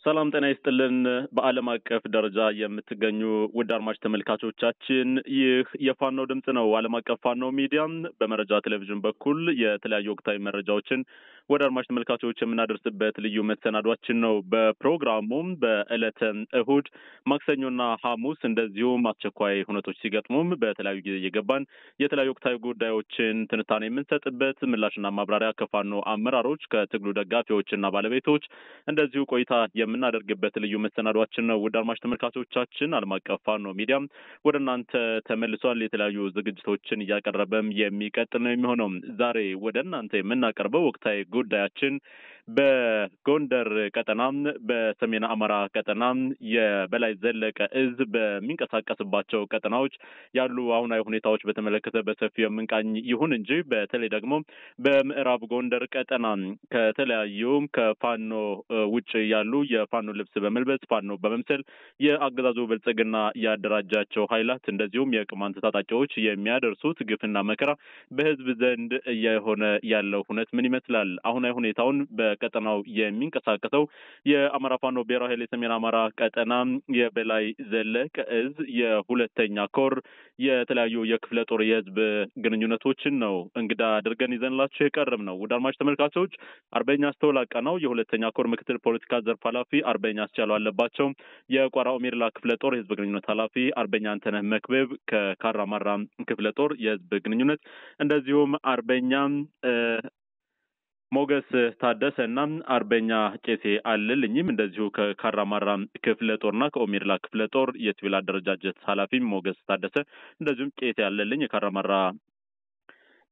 ሰላም ጤና ይስጥልን በአለም አቀፍ ደረጃ የምትገኙ ውድ አድማጭ ተመልካቾቻችን ይህ የፋኖ ድምጽ ነው። አለም አቀፍ ፋኖ ሚዲያ በመረጃ ቴሌቪዥን በኩል የተለያዩ ወቅታዊ መረጃዎችን ወደ አድማጭ ተመልካቾች የምናደርስበት ልዩ መሰናዷችን ነው። በፕሮግራሙም በዕለተ እሁድ ማክሰኞና ሐሙስ እንደዚሁም አስቸኳይ ሁነቶች ሲገጥሙም በተለያዩ ጊዜ እየገባን የተለያዩ ወቅታዊ ጉዳዮችን ትንታኔ የምንሰጥበት ምላሽና ማብራሪያ ከፋኖ አመራሮች ከትግሉ ደጋፊዎችና ባለቤቶች እንደዚሁ ቆይታ የምናደርግበት ልዩ መሰናዷችን ነው። ውድ አድማጭ ተመልካቾቻችን አለም አቀፍ ፋኖ ሚዲያ ወደ እናንተ ተመልሷል። የተለያዩ ዝግጅቶችን እያቀረበም የሚቀጥል ነው የሚሆነው። ዛሬ ወደ እናንተ የምናቀርበው ወቅታዊ ጉዳያችን በጎንደር ቀጠና በሰሜን አማራ ቀጠና የበላይ ዘለቀ እዝ በሚንቀሳቀስባቸው ቀጠናዎች ያሉ አሁናዊ ሁኔታዎች በተመለከተ በሰፊው የምንቃኝ ይሁን እንጂ በተለይ ደግሞ በምዕራብ ጎንደር ቀጠና ከተለያዩ ከፋኖ ውጭ ያሉ የፋኖ ልብስ በመልበስ ፋኖ በመምሰል የአገዛዙ ብልጽግና ያደራጃቸው ኃይላት እንደዚሁም የቅማንት ታጣቂዎች የሚያደርሱት ግፍና መከራ በህዝብ ዘንድ እየሆነ ያለው ሁነት ምን ይመስላል? አሁናዊ ሁኔታውን በቀጠናው የሚንቀሳቀሰው የአማራ ፋኖ ብሔራዊ ኃይል የሰሜን አማራ ቀጠና የበላይ ዘለቀ እዝ የሁለተኛ ኮር የተለያዩ የክፍለ ጦር የህዝብ ግንኙነቶችን ነው እንግዳ አድርገን ይዘንላችሁ የቀረብ ነው። ውድ አድማጭ ተመልካቾች አርበኛ አስተውል አቀናው የሁለተኛ ኮር ምክትል ፖለቲካ ዘርፍ ኃላፊ፣ አርበኛ አስቻለው አለባቸው የቋራ ኦሜርላ ክፍለ ጦር የህዝብ ግንኙነት ኃላፊ፣ አርበኛ አንተነህ መክበብ ከካራማራ ክፍለ ጦር የህዝብ ግንኙነት እንደዚሁም አርበኛ ሞገስ ታደሰና አርበኛ ቄሴ አለልኝም እንደዚሁ ከካራማራ ክፍለ ጦርና ከኦሜርላ ክፍለ ጦር የሲቪል አደረጃጀት ኃላፊ ሞገስ ታደሰ እንደዚሁም ቄሴ አለልኝ የካራማራ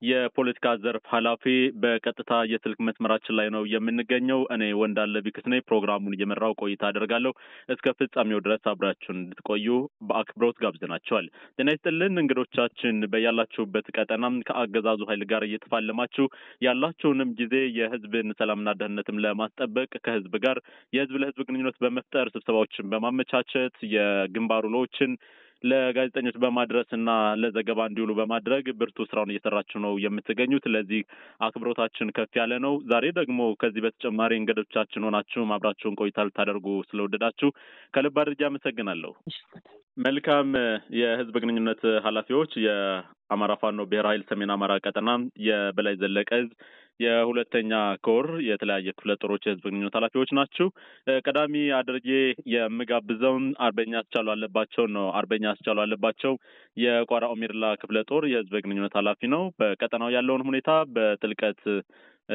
የፖለቲካ ዘርፍ ኃላፊ በቀጥታ የስልክ መስመራችን ላይ ነው የምንገኘው። እኔ ወንዳለ ቢክስ ነኝ። ፕሮግራሙን እየመራው ቆይታ አደርጋለሁ። እስከ ፍጻሜው ድረስ አብራችሁን እንድትቆዩ በአክብሮት ጋብዘናችኋል። ጤና ይስጥልን እንግዶቻችን፣ በያላችሁበት ቀጠና ከአገዛዙ ኃይል ጋር እየተፋለማችሁ ያላችሁንም ጊዜ የህዝብን ሰላምና ደህንነትም ለማስጠበቅ ከህዝብ ጋር የህዝብ ለህዝብ ግንኙነት በመፍጠር ስብሰባዎችን በማመቻቸት የግንባር ውሎችን ለጋዜጠኞች በማድረስና ለዘገባ እንዲውሉ በማድረግ ብርቱ ስራውን እየሰራችሁ ነው የምትገኙት። ለዚህ አክብሮታችን ከፍ ያለ ነው። ዛሬ ደግሞ ከዚህ በተጨማሪ እንግዶቻችን ሆናችሁ አብራችሁን ቆይታ ልታደርጉ ስለወደዳችሁ ከልብ አድርጌ አመሰግናለሁ። መልካም የህዝብ ግንኙነት ኃላፊዎች የአማራ ፋኖ ብሔራዊ ኃይል ሰሜን አማራ ቀጠና የበላይ ዘለቀ እዝ የሁለተኛ ኮር የተለያየ ክፍለ ጦሮች የህዝብ ግንኙነት ኃላፊዎች ናችሁ። ቀዳሚ አድርጌ የምጋብዘውን አርበኛ አስቻለው አለባቸው ነው። አርበኛ አስቻለው አለባቸው የቋራ ኦሜርላ ክፍለ ጦር የህዝብ ግንኙነት ኃላፊ ነው። በቀጠናው ያለውን ሁኔታ በጥልቀት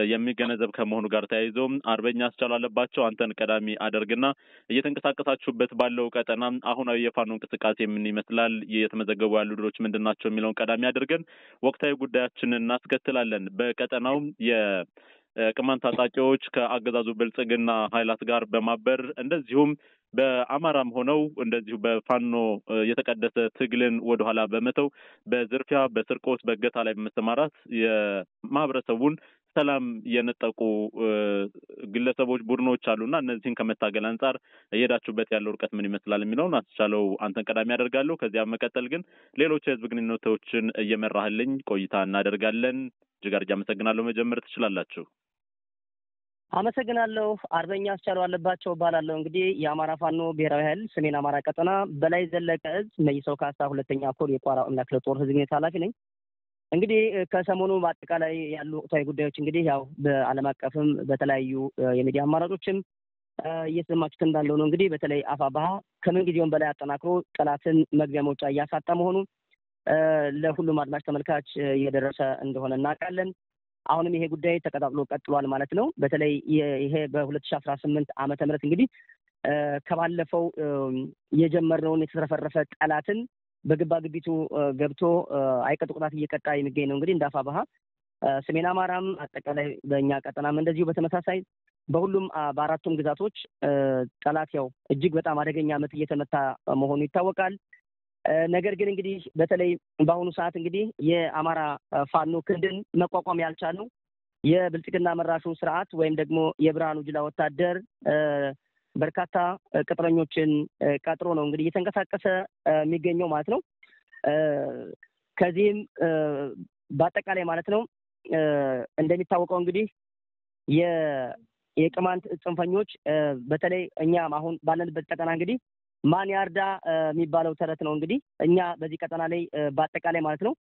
የሚገነዘብ ከመሆኑ ጋር ተያይዞ አርበኛ አስቻለው አለባቸው አንተን ቀዳሚ አደርግና እየተንቀሳቀሳችሁበት ባለው ቀጠና አሁናዊ የፋኖ እንቅስቃሴ ምን ይመስላል፣ የተመዘገቡ ያሉ ድሎች ምንድናቸው የሚለውን ቀዳሚ አድርገን ወቅታዊ ጉዳያችንን እናስከትላለን። በቀጠናው የቅማንት ታጣቂዎች ከአገዛዙ ብልጽግና ኃይላት ጋር በማበር እንደዚሁም በአማራም ሆነው እንደዚሁ በፋኖ የተቀደሰ ትግልን ወደኋላ በመተው በዝርፊያ፣ በስርቆት፣ በእገታ ላይ በመሰማራት የማህበረሰቡን ሰላም የነጠቁ ግለሰቦች ቡድኖች አሉና እነዚህን ከመታገል አንጻር እየሄዳችሁበት ያለው ርቀት ምን ይመስላል የሚለውን አስቻለው አንተን ቀዳሚ ያደርጋለሁ። ከዚያ መቀጠል ግን ሌሎች የህዝብ ግንኙነቶችን እየመራህልኝ ቆይታ እናደርጋለን። እጅግ አድርጌ አመሰግናለሁ። መጀመር ትችላላችሁ። አመሰግናለሁ። አርበኛ አስቻለው አለባቸው እባላለሁ። እንግዲህ የአማራ ፋኖ ብሔራዊ ኃይል ሰሜን አማራ ቀጠና በላይ ዘለቀ እዝ መይሰው ካሳ ሁለተኛ ኮር የቋራ ኦሜርላ ክፍለ ጦር ህዝብ ግንኙነት ኃላፊ ነኝ። እንግዲህ ከሰሞኑ በአጠቃላይ ያሉ ወቅታዊ ጉዳዮች እንግዲህ ያው በአለም አቀፍም በተለያዩ የሚዲያ አማራጮችም እየሰማችሁት እንዳለው ነው። እንግዲህ በተለይ አፋባሃ ከምን ጊዜውም በላይ አጠናክሮ ጠላትን መግቢያ መውጫ እያሳጣ መሆኑ ለሁሉም አድማጭ ተመልካች እየደረሰ እንደሆነ እናውቃለን። አሁንም ይሄ ጉዳይ ተቀጣጥሎ ቀጥሏል ማለት ነው። በተለይ ይሄ በ2018 ዓመተ ምህረት እንግዲህ ከባለፈው የጀመርነውን የተረፈረፈ ጠላትን በግባ ግቢቱ ገብቶ አይቀጡ ቅጣት እየቀጣ የሚገኝ ነው። እንግዲህ እንዳፋባሃ ሰሜን አማራም አጠቃላይ በእኛ ቀጠናም እንደዚሁ በተመሳሳይ በሁሉም በአራቱም ግዛቶች ጠላት ያው እጅግ በጣም አደገኛ ምት እየተመታ መሆኑ ይታወቃል። ነገር ግን እንግዲህ በተለይ በአሁኑ ሰዓት እንግዲህ የአማራ ፋኖ ክንድን መቋቋም ያልቻለው የብልጽግና መራሹ ስርዓት ወይም ደግሞ የብርሃኑ ጁላ ወታደር በርካታ ቅጥረኞችን ቀጥሮ ነው እንግዲህ እየተንቀሳቀሰ የሚገኘው ማለት ነው። ከዚህም በአጠቃላይ ማለት ነው እንደሚታወቀው እንግዲህ የቅማንት ጽንፈኞች በተለይ እኛ አሁን ባለንበት ቀጠና እንግዲህ ማን ያርዳ የሚባለው ተረት ነው። እንግዲህ እኛ በዚህ ቀጠና ላይ በአጠቃላይ ማለት ነው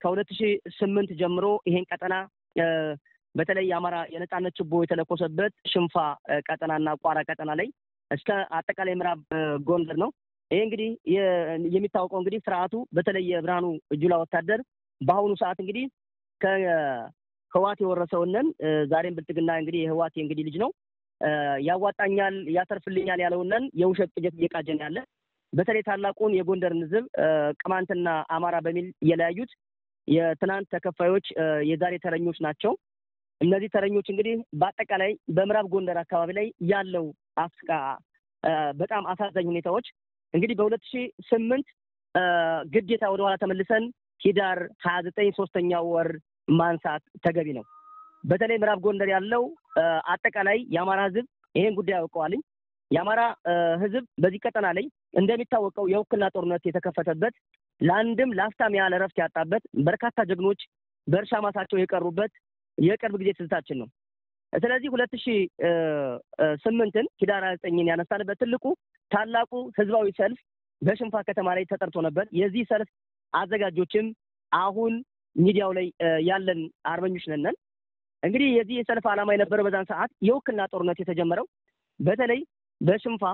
ከ2008 ጀምሮ ይሄን ቀጠና በተለይ የአማራ የነጻነት ችቦ የተለኮሰበት ሽንፋ ቀጠናና ቋራ ቀጠና ላይ እስከ አጠቃላይ ምዕራብ ጎንደር ነው። ይሄ እንግዲህ የሚታወቀው እንግዲህ ስርዓቱ በተለይ የብርሃኑ ጁላ ወታደር በአሁኑ ሰዓት እንግዲህ ከህዋት የወረሰውንን ዛሬም ብልጽግና እንግዲህ የህዋት እንግዲህ ልጅ ነው ያዋጣኛል ያተርፍልኛል ያለውንን የውሸት ቅጀት እየቃጀን ያለ በተለይ ታላቁን የጎንደርን ህዝብ ቅማንትና አማራ በሚል የለያዩት የትናንት ተከፋዮች የዛሬ ተረኞች ናቸው። እነዚህ ተረኞች እንግዲህ በአጠቃላይ በምዕራብ ጎንደር አካባቢ ላይ ያለው በጣም አሳዛኝ ሁኔታዎች እንግዲህ በ2008 ግዴታ ወደ ኋላ ተመልሰን ሂዳር 29 ሶስተኛው ወር ማንሳት ተገቢ ነው። በተለይ ምዕራብ ጎንደር ያለው አጠቃላይ የአማራ ህዝብ ይሄን ጉዳይ ያውቀዋልኝ። የአማራ ህዝብ በዚህ ቀጠና ላይ እንደሚታወቀው የውክልና ጦርነት የተከፈተበት ለአንድም ላፍታም ያለ ረፍት ያጣበት በርካታ ጀግኖች በእርሻ ማሳቸው የቀሩበት የቅርብ ጊዜ ትዝታችን ነው። ስለዚህ 2008ን ሂዳር 29ን ያነሳንበት ትልቁ ታላቁ ህዝባዊ ሰልፍ በሽንፋ ከተማ ላይ ተጠርቶ ነበር። የዚህ ሰልፍ አዘጋጆችም አሁን ሚዲያው ላይ ያለን አርበኞች ነን። እንግዲህ የዚህ የሰልፍ ዓላማ የነበረው በዛን ሰዓት የውክልና ጦርነት የተጀመረው በተለይ በሽንፋ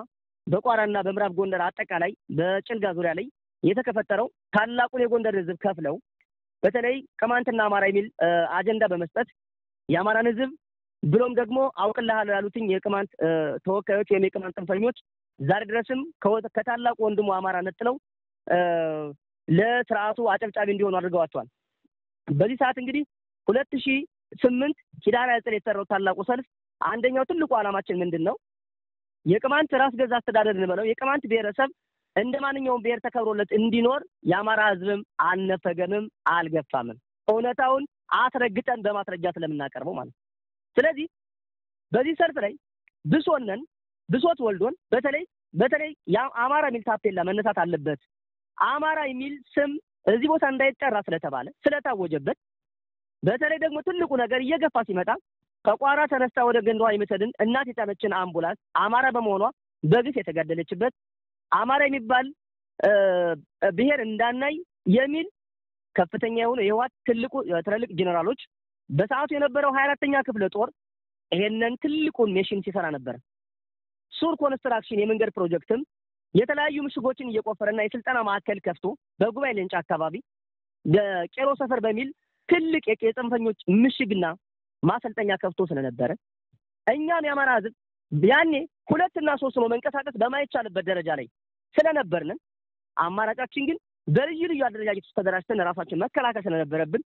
በቋራና በምዕራብ ጎንደር አጠቃላይ በጭልጋ ዙሪያ ላይ የተከፈተረው ታላቁን የጎንደር ህዝብ ከፍለው በተለይ ቅማንትና አማራ የሚል አጀንዳ በመስጠት የአማራን ህዝብ ብሎም ደግሞ አውቅልሃለሁ ያሉትኝ የቅማንት ተወካዮች ወይም የቅማንት ጽንፈኞች ዛሬ ድረስም ከታላቁ ወንድሙ አማራ ነጥለው ለስርዓቱ አጨብጫቢ እንዲሆኑ አድርገዋቸዋል። በዚህ ሰዓት እንግዲህ 2008 ሂዳር 29 የተሰራው ታላቁ ሰልፍ አንደኛው ትልቁ ዓላማችን ምንድነው? የቅማንት ራስ ገዝ አስተዳደር እንበለው የቅማንት ብሔረሰብ እንደማንኛውም ብሔር ተከብሮለት እንዲኖር የአማራ ህዝብም አልነፈገምም አልገፋምም። እውነታውን አስረግጠን በማስረጃ ስለምናቀርበው ማለት። ስለዚህ በዚህ ሰልፍ ላይ ብሶት ወልዶን በተለይ አማራ የሚል ታፔላ መነሳት አለበት። አማራ የሚል ስም እዚህ ቦታ እንዳይጠራ ስለተባለ ስለታወጀበት በተለይ ደግሞ ትልቁ ነገር እየገፋ ሲመጣ ከቋራ ተነስታ ወደ ገንዳዋ የምትሄድን እናት የጫነችን አምቡላንስ አማራ በመሆኗ በግፍ የተገደለችበት አማራ የሚባል ብሔር እንዳናይ የሚል ከፍተኛ የሆነ የህወሓት ትልልቅ ጄኔራሎች በሰዓቱ የነበረው 24ኛ ክፍለ ጦር ይሄንን ትልቁን ሜሽን ሲሰራ ነበር። ሱር ኮንስትራክሽን የመንገድ ፕሮጀክትም የተለያዩ ምሽጎችን እየቆፈረና የስልጠና ማዕከል ከፍቶ በጉባኤ ሌንጫ አካባቢ ቄሮ ሰፈር በሚል ትልቅ የጽንፈኞች ምሽግና ማሰልጠኛ ከፍቶ ስለነበረ እኛም የአማራ ህዝብ ያኔ 2 እና 3 ነው መንቀሳቀስ በማይቻልበት ደረጃ ላይ ስለነበርን አማራጫችን ግን በልዩ ልዩ አደረጃጀቶች ተደራጅተን ራሳችን መከላከል ስለነበረብን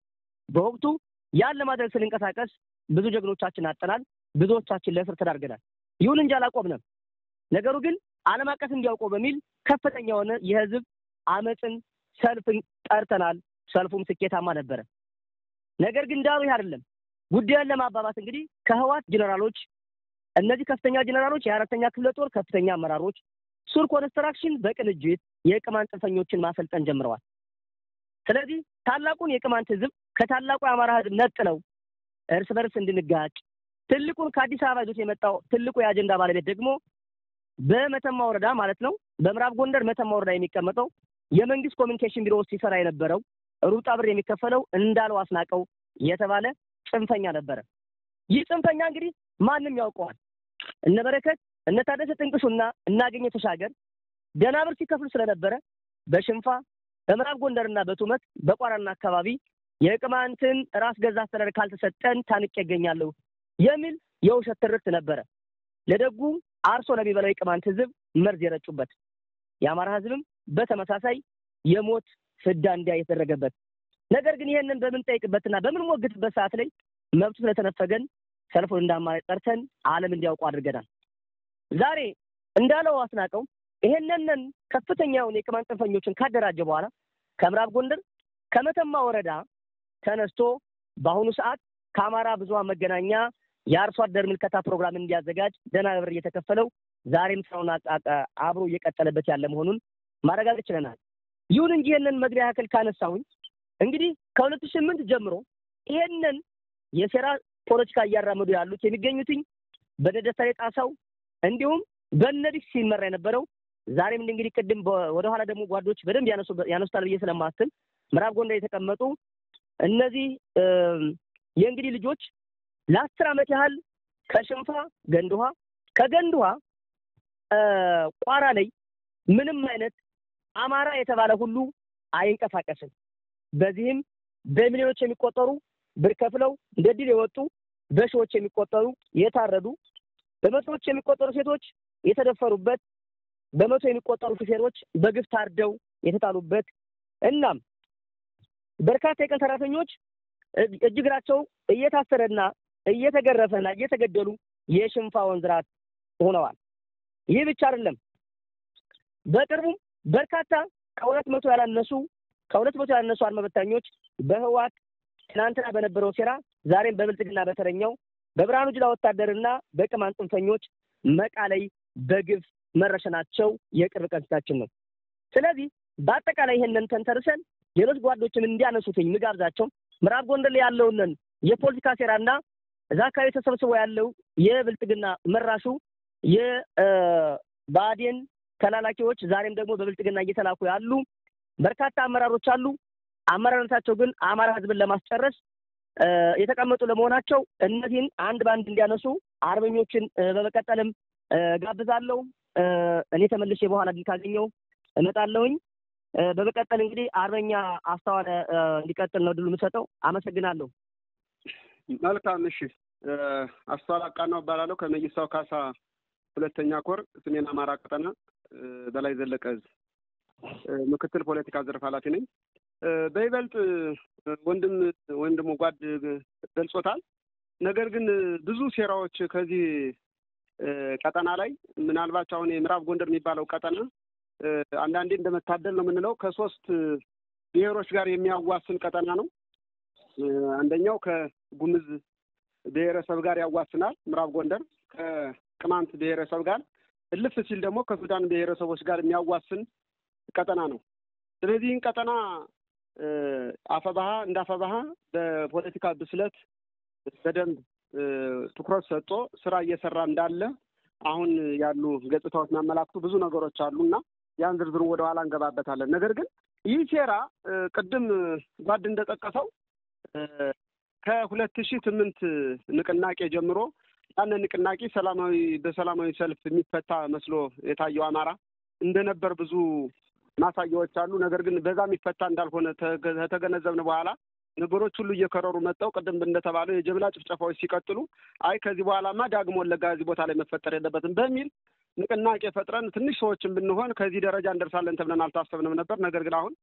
በወቅቱ ያን ለማድረግ ስንንቀሳቀስ ብዙ ጀግኖቻችን አጠናል፣ ብዙዎቻችን ለእስር ተዳርገናል። ይሁን እንጂ አላቆምንም። ነገሩ ግን ዓለም አቀፍ እንዲያውቀው በሚል ከፍተኛ የሆነ የህዝብ አመጽን ሰልፍን ጠርተናል። ሰልፉም ስኬታማ ነበረ። ነገር ግን ዳሩ ይህ አይደለም። ጉዳዩን ለማባባስ እንግዲህ ከህወሓት ጄኔራሎች እነዚህ ከፍተኛ ጄኔራሎች የ4ኛ ክፍለ ጦር ከፍተኛ አመራሮች ሱር ኮንስትራክሽን በቅንጅት የቅማንት ጽንፈኞችን ማሰልጠን ጀምረዋል። ስለዚህ ታላቁን የቅማንት ህዝብ ከታላቁ የአማራ ህዝብ ነጥለው እርስ በርስ እንድንጋጭ ትልቁን ከአዲስ አበባ ይዞት የመጣው ትልቁ የአጀንዳ ባለቤት ደግሞ በመተማ ወረዳ ማለት ነው በምዕራብ ጎንደር መተማ ወረዳ የሚቀመጠው የመንግስት ኮሚኒኬሽን ቢሮ ውስጥ ሲሰራ የነበረው ሩጣ ብር የሚከፈለው እንዳለው አስናቀው የተባለ ጽንፈኛ ነበረ። ይህ ጽንፈኛ እንግዲህ ማንም ያውቀዋል። እነ በረከት እነ ታደሰ ጥንቅሹና እናገኘ ተሻገር ደህና ብር ሲከፍሉ ስለነበረ በሽንፋ በምዕራብ ጎንደርና በቱመት በቋራና አካባቢ የቅማንትን ራስ ገዝ አስተዳደር ካልተሰጠን ታንቄ እገኛለሁ የሚል የውሸት ትርክት ነበረ። ለደጉ አርሶ ለሚበላው የቅማንት ህዝብ መርዝ የረጩበት የአማራ ህዝብም በተመሳሳይ የሞት ፍዳ እንዲያ የተደረገበት ነገር ግን ይሄንን በምንጠይቅበትና በምንሞግትበት ሰዓት ላይ መብቱ ስለተነፈገን ሰልፉን እንዳማራጭ ጠርተን ዓለም እንዲያውቁ አድርገናል። ዛሬ እንዳለው አስናቀው ይሄንን ከፍተኛውን የቅማንት ጽንፈኞችን ካደራጀ በኋላ ከምዕራብ ጎንደር ከመተማ ወረዳ ተነስቶ በአሁኑ ሰዓት ከአማራ ብዙሃን መገናኛ የአርሶ አደር ምልከታ ፕሮግራም እንዲያዘጋጅ ደህና ብር እየተከፈለው ዛሬም ስራውን አብሮ እየቀጠለበት ያለ መሆኑን ማረጋገጥ ችለናል። ይሁን እንጂ ይሄንን መግቢያ ያክል ካነሳሁኝ እንግዲህ ከ2008 ጀምሮ ይሄንን የሴራ ፖለቲካ እያራመዱ ያሉት የሚገኙትኝ በደደሳሌ ጣሳው እንዲሁም በነዲስ ሲመራ የነበረው ዛሬም እንግዲህ ቅድም ወደ ኋላ ደግሞ ጓዶች በደንብ ያነሱታል ብዬ ስለማስብ ምዕራብ ጎንደር የተቀመጡ እነዚህ የእንግዲህ ልጆች ለ10 ዓመት ያህል ከሽንፋ ገንድዋ ከገንድዋ ቋራ ላይ ምንም አይነት አማራ የተባለ ሁሉ አይንቀሳቀስም። በዚህም በሚሊዮኖች የሚቆጠሩ ብር ከፍለው እንደ ድል የወጡ በሺዎች የሚቆጠሩ የታረዱ በመቶዎች የሚቆጠሩ ሴቶች የተደፈሩበት በመቶ የሚቆጠሩ ሹፌሮች በግፍ ታርደው የተጣሉበት እናም በርካታ የቀን ሰራተኞች እጅግራቸው እየታሰረና እየተገረፈና እየተገደሉ የሽንፋ ወንዝራት ሆነዋል። ይህ ብቻ አይደለም። በቅርቡም በርካታ ከ200 ያላነሱ አድማ በታኞች በህዋት ትናንትና በነበረው ሴራ ዛሬም በብልጽግና በተረኛው በብርሃኑ ጁላ ወታደርና በቅማንት ጽንፈኞች መቃለይ በግፍ መረሸናቸው የቅርብ ቀንታችን ነው። ስለዚህ በአጠቃላይ ይሄንን ተንተርሰን ሌሎች ጓዶችም እንዲያነሱትኝ ምጋብዛቸው ምዕራብ ጎንደር ላይ ያለውን የፖለቲካ ሴራና እዛ አካባቢ ተሰብስቦ ያለው የብልጽግና መራሹ የባዴን ተላላኪዎች ዛሬም ደግሞ በብልጽግና እየተላኩ ያሉ በርካታ አመራሮች አሉ። አመራሮቻቸው ግን አማራ ህዝብን ለማስጨረስ የተቀመጡ ለመሆናቸው እነዚህን አንድ ባንድ እንዲያነሱ አርበኞችን በመቀጠልም ጋብዛለሁ። እኔ ተመልሼ በኋላ ድል ካገኘው እመጣለሁኝ። በመቀጠል እንግዲህ አርበኛ አስተዋለ እንዲቀጥል ነው ድሉ የምሰጠው። አመሰግናለሁ። መልካም። እሺ፣ አስተዋለ አቃናው እባላለሁ ከመይሳው ካሳ 2ኛ ኮር ሰሜን አማራ ቀጠና በላይ ዘለቀ ምክትል ፖለቲካ ዘርፍ ኃላፊ ነኝ። በይበልጥ ወንድም ወይም ደግሞ ጓድ ገልጾታል። ነገር ግን ብዙ ሴራዎች ከዚህ ቀጠና ላይ ምናልባት አሁን የምዕራብ ጎንደር የሚባለው ቀጠና አንዳንዴ እንደመታደል ነው የምንለው ከ3 ብሔሮች ጋር የሚያዋስን ቀጠና ነው። አንደኛው ከጉምዝ ብሔረሰብ ጋር ያዋስናል ምዕራብ ጎንደር፣ ከቅማንት ብሔረሰብ ጋር እልፍ ሲል ደግሞ ከሱዳን ብሔረሰቦች ጋር የሚያዋስን ቀጠና ነው። ስለዚህ ቀጠና አፈባሃ በፖለቲካ ብስለት በደንብ ትኩረት ሰጥቶ ስራ እየሰራ እንዳለ አሁን ያሉ ገጽታዎች የሚያመላክቱ ብዙ ነገሮች አሉና ያን ዝርዝሩ ወደ ኋላ እንገባበታለን። ነገር ግን ይህ ሴራ ቅድም ጓድ እንደጠቀሰው ከ2008 ንቅናቄ ጀምሮ ያን ንቅናቄ በሰላማዊ ሰልፍ የሚፈታ መስሎ የታየው አማራ እንደነበር ብዙ ማሳያዎች አሉ። ነገር ግን በዛ የሚፈታ እንዳልሆነ ተገነዘብን በኋላ ነገሮች ሁሉ እየከረሩ መጣው። ቅድም እንደተባለው የጀብላ ጭፍጨፋዎች ሲቀጥሉ አይ ከዚህ በኋላማ ዳግሞ ወለጋ እዚህ ቦታ ላይ መፈጠር የለበትም በሚል ንቅናቄ ፈጥረን ትንሽ ሰዎችን ብንሆን ከዚህ ደረጃ እንደርሳለን ተብለን አልታሰብንም ነበር። ነገር ግን አሁን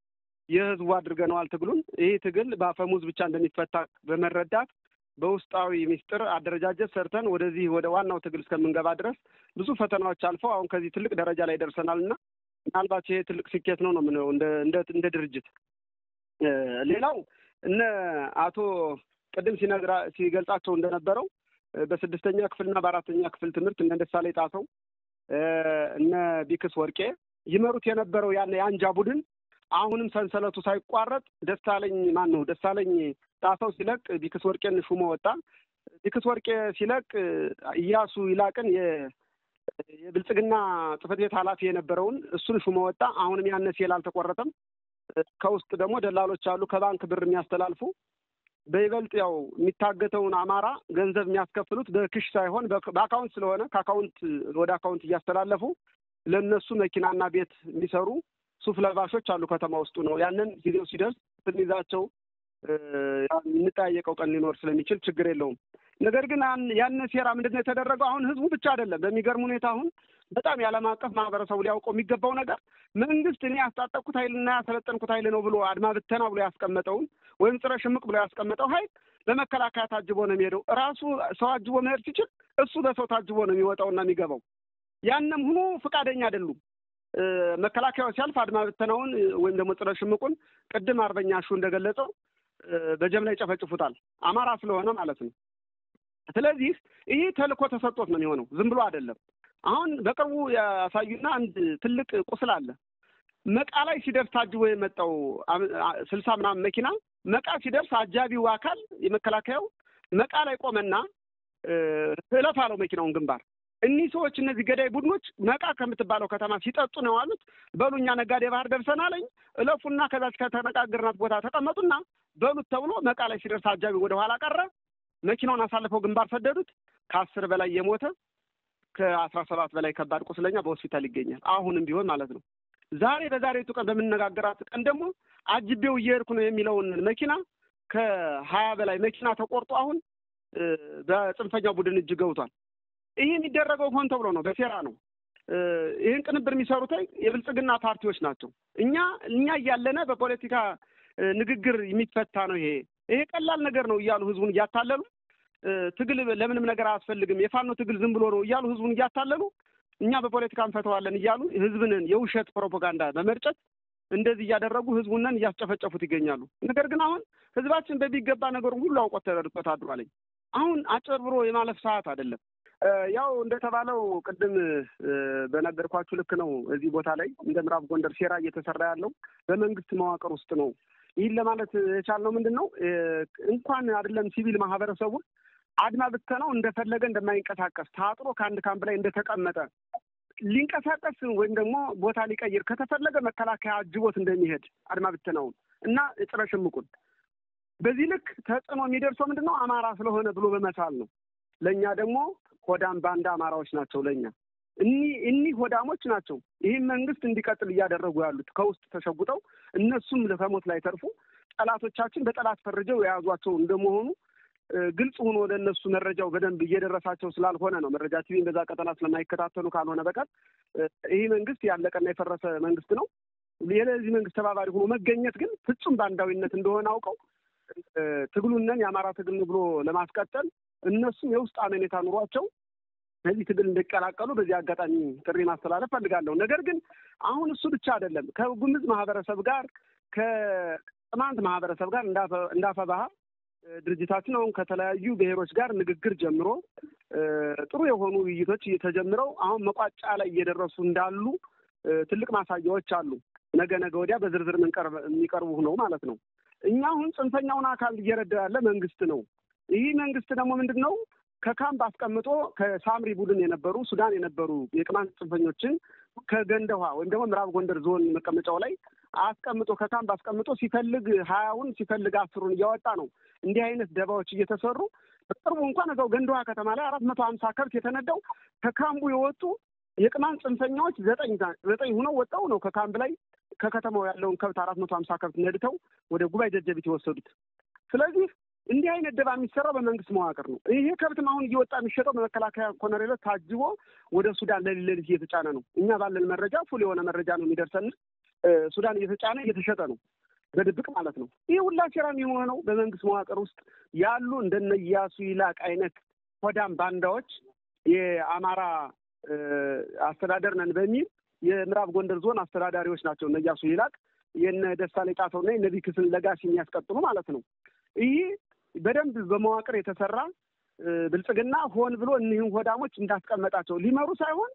የህዝቡ አድርገነዋል ትግሉን። ይህ ትግል በአፈሙዝ ብቻ እንደሚፈታ በመረዳት በውስጣዊ ሚስጥር አደረጃጀት ሰርተን ወደዚህ ወደ ዋናው ትግል እስከምንገባ ድረስ ብዙ ፈተናዎች አልፈው አሁን ከዚህ ትልቅ ደረጃ ላይ ደርሰናልና ምናልባት ይሄ ትልቅ ስኬት ነው የምንለው እንደ ድርጅት። ሌላው እነ አቶ ቅድም ሲገልጻቸው እንደነበረው በ6ኛ ክፍልና በ4ኛ ክፍል ትምህርት እነ ደሳለኝ ጣሰው እነ ቢክስ ወርቄ ይመሩት የነበረው የአንጃ ቡድን አሁንም ሰንሰለቱ ሳይቋረጥ ደሳለኝ ጣሰው ሲለቅ ቢክስ ወርቄን ሹሞ ወጣ። ቢክስ ወርቄ ሲለቅ ኢያሱ ይላቅን የብልጽግና ጽሕፈት ቤት ኃላፊ የነበረውን እሱን ሹሞ ወጣ። አሁንም ያነ ሴል አልተቆረጠም። ከውስጥ ደግሞ ደላሎች አሉ ከባንክ ብር የሚያስተላልፉ በይበልጥ ያው የሚታገተውን አማራ ገንዘብ የሚያስከፍሉት በክሽ ሳይሆን በአካውንት ስለሆነ ከአካውንት ወደ አካውንት እያስተላለፉ ለነሱ መኪናና ቤት የሚሰሩ ሱፍ ለባሾች አሉ ከተማ ውስጡ ነው። ያንን ጊዜው ሲደርስ ትንይዛቸው እንጠያየቀው ቀን ሊኖር ስለሚችል ችግር የለውም። ነገር ግን ያን ሴራ ምንድነው የተደረገው? አሁን ህዝቡ ብቻ አይደለም። በሚገርም ሁኔታ አሁን በጣም ያለም አቀፍ ማህበረሰቡ ሊያውቀው የሚገባው ነገር መንግስት እኔ ያስታጠቅኩት ኃይልና ያሰለጠንኩት ኃይል ነው ብሎ አድማ ብተና ብሎ ያስቀመጠውን ወይም ጽረ ሽምቅ ብሎ ያስቀመጠው ኃይል በመከላከያ ታጅቦ ነው የሚሄደው። ራሱ ሰው አጅቦ መሄድ ሲችል እሱ በሰው ታጅቦ ነው የሚወጣውና የሚገባው። ያንም ሆኖ ፈቃደኛ አይደሉም። መከላከያው ሲያልፍ አድማ ብተናውን ወይም ደግሞ ጽረ ሽምቁን ቅድም አርበኛ ሹ እንደገለጸው በጀም ላይ ጨፈጭፉታል። አማራ ስለሆነ ማለት ነው። ስለዚህ ይሄ ተልእኮ ተሰጥቶት ነው የሚሆነው፣ ዝም ብሎ አይደለም። አሁን በቅርቡ ያሳዩና አንድ ትልቅ ቁስል አለ። መቃ ላይ ሲደርስ ታጅቦ የመጣው 60 ምናምን መኪና መቃ ሲደርስ አጃቢው አካል የመከላከያው መቃ ላይ ቆመና እለፍ አለው መኪናውን ግንባር። እኒህ ሰዎች እነዚህ ገዳይ ቡድኖች መቃ ከምትባለው ከተማ ሲጠጡ ነው ያሉት። በሉኛ ነጋዴ ባህር ደርሰናል እለፉና ከዛች ከተነጋገርናት ቦታ ተቀመጡና በሉት ተብሎ መቃ ላይ ሲደርስ አጃቢው ወደ ኋላ ቀረ። መኪናውን አሳልፈው ግንባር ሰደዱት። ከ10 በላይ የሞተ ከ17 በላይ ከባድ ቁስለኛ በሆስፒታል ይገኛል። አሁንም ቢሆን ማለት ነው። ዛሬ በዛሬቱ ቀን በምንነጋገራት ቀን ደግሞ አጅቤው እየሄድኩ ነው የሚለውን መኪና ከ20 በላይ መኪና ተቆርጦ አሁን በጽንፈኛው ቡድን እጅ ገብቷል። ይሄ የሚደረገው ሆን ተብሎ ነው፣ በሴራ ነው። ይህን ቅንብር የሚሰሩት የብልጽግና ፓርቲዎች ናቸው። እኛ እያለነ በፖለቲካ ንግግር የሚፈታ ነው ይሄ ቀላል ነገር ነው እያሉ ህዝቡን እያታለሉ ትግል ለምንም ነገር አያስፈልግም የፋኖ ትግል ዝም ብሎ ነው እያሉ ህዝቡን እያታለሉ እኛ በፖለቲካ እንፈተዋለን እያሉ ህዝብን የውሸት ፕሮፓጋንዳ በመርጨት እንደዚህ እያደረጉ ህዝቡንን እያስጨፈጨፉት ይገኛሉ። ነገር ግን አሁን ህዝባችን በሚገባ ነገር ሁሉ አውቆት ተደርቆት አድሯል። አሁን አጭበርብሮ የማለፍ ሰዓት አይደለም። ያው እንደተባለው ቅድም በነገርኳችሁ ልክ ነው። እዚህ ቦታ ላይ እንደ ምዕራብ ጎንደር ሴራ እየተሰራ ያለው በመንግስት መዋቅር ውስጥ ነው። ይህን ለማለት የቻልነው ምንድነው እንኳን አይደለም ሲቪል ማህበረሰቡ አድማ ብተናው እንደፈለገ እንደማይንቀሳቀስ ታጥሮ ከአንድ ካምፕ ላይ እንደተቀመጠ ሊንቀሳቀስ ወይም ደግሞ ቦታ ሊቀይር ከተፈለገ መከላከያ አጅቦት እንደሚሄድ አድማ ብተናውን እና የጸረ ሽምቁን በዚህ ልክ ተጽዕኖ የሚደርሰው ምንድነው አማራ ስለሆነ ብሎ በመሳል ነው። ለኛ ደግሞ ሆዳም ባንዳ አማራዎች ናቸው። ለኛ እኒህ ሆዳሞች ናቸው ይህን መንግስት እንዲቀጥል እያደረጉ ያሉት ከውስጥ ተሸጉጠው እነሱም ለሞት ላይ ተርፉ ጠላቶቻችን በጠላት ፈርጀው የያዟቸው እንደመሆኑ ግልጽ ሆኖ ወደ እነሱ መረጃው በደንብ እየደረሳቸው ስላልሆነ ነው። መረጃ ቲቪ በዛ ቀጠና ስለማይከታተሉ ካልሆነ በቀር ይህ መንግስት ያለቀና የፈረሰ መንግስት ነው። የለዚህ መንግስት ተባባሪ ሆኖ መገኘት ግን ፍጹም ባንዳዊነት እንደሆነ አውቀው ትግሉንን የአማራ ትግል ብሎ ለማስቀጠል እነሱም የውስጥ አመኔታ ኑሯቸው እዚህ ትግል እንዲቀላቀሉ በዚህ አጋጣሚ ጥሪ ማስተላለፍ ፈልጋለሁ። ነገር ግን አሁን እሱ ብቻ አይደለም። ከጉምዝ ማህበረሰብ ጋር ከጥማንት ማህበረሰብ ጋር እንዳፈባህ ድርጅታችን አሁን ከተለያዩ ብሔሮች ጋር ንግግር ጀምሮ ጥሩ የሆኑ ውይይቶች እየተጀምረው አሁን መቋጫ ላይ እየደረሱ እንዳሉ ትልቅ ማሳያዎች አሉ። ነገ ወዲያ በዝርዝር የሚቀርቡ ነው ማለት ነው። እኛ አሁን ጽንፈኛውን አካል እየረዳ ያለ መንግስት ነው። ይህ መንግስት ደግሞ ምንድነው ከካምፕ አስቀምጦ ከሳምሪ ቡድን የነበሩ ሱዳን የነበሩ የቅማንት ጽንፈኞችን ከገንደውሃ ወይም ደግሞ ምዕራብ ጎንደር ዞን መቀመጫው ላይ አስቀምጦ ከካምፕ አስቀምጦ ሲፈልግ 20ውን ሲፈልግ 10ን እያወጣ ነው። እንዲህ አይነት ደባዎች እየተሰሩ በቅርቡ እንኳን እዛው ገንደውሃ ከተማ ላይ 450 ከብት የተነዳው ከካምፑ የወጡ የቅማንት ጽንፈኛዎች 9 ሆነው ወጣው ነው ከካምፕ ላይ ከከተማው ያለውን ከብት 450 ከብት ነድተው ወደ ጉባኤ ደጀቢት የወሰዱት። ስለዚህ እንዲህ አይነት ደባ የሚሰራው በመንግስት መዋቅር ነው። ይሄ ከብትም አሁን እየወጣ የሚሸጠው በመከላከያ ኮሎኔሎች ታጅቦ ወደ ሱዳን ለሊት እየተጫነ ነው። እኛ ባለን መረጃ ፉል የሆነ መረጃ ነው የሚደርሰን። ሱዳን እየተጫነ እየተሸጠ ነው በድብቅ ማለት ነው። ይሄ ሁላ ሴራም የሆነው በመንግስት መዋቅር ውስጥ ያሉ እንደነ ኢያሱ ይላቅ አይነት ሆዳም ባንዳዎች የአማራ አስተዳደር ነን በሚል የምዕራብ ጎንደር ዞን አስተዳዳሪዎች ናቸው። እነ ኢያሱ ይላቅ የነ ደሳለኝ ጣሰውና የነቢ ክስን ለጋሲ የሚያስቀጥሉ ማለት ነው። ይሄ በደንብ በመዋቅር የተሰራ ብልጽግና ሆን ብሎ እኒህን ሆዳሞች እንዳስቀመጣቸው ሊመሩ ሳይሆን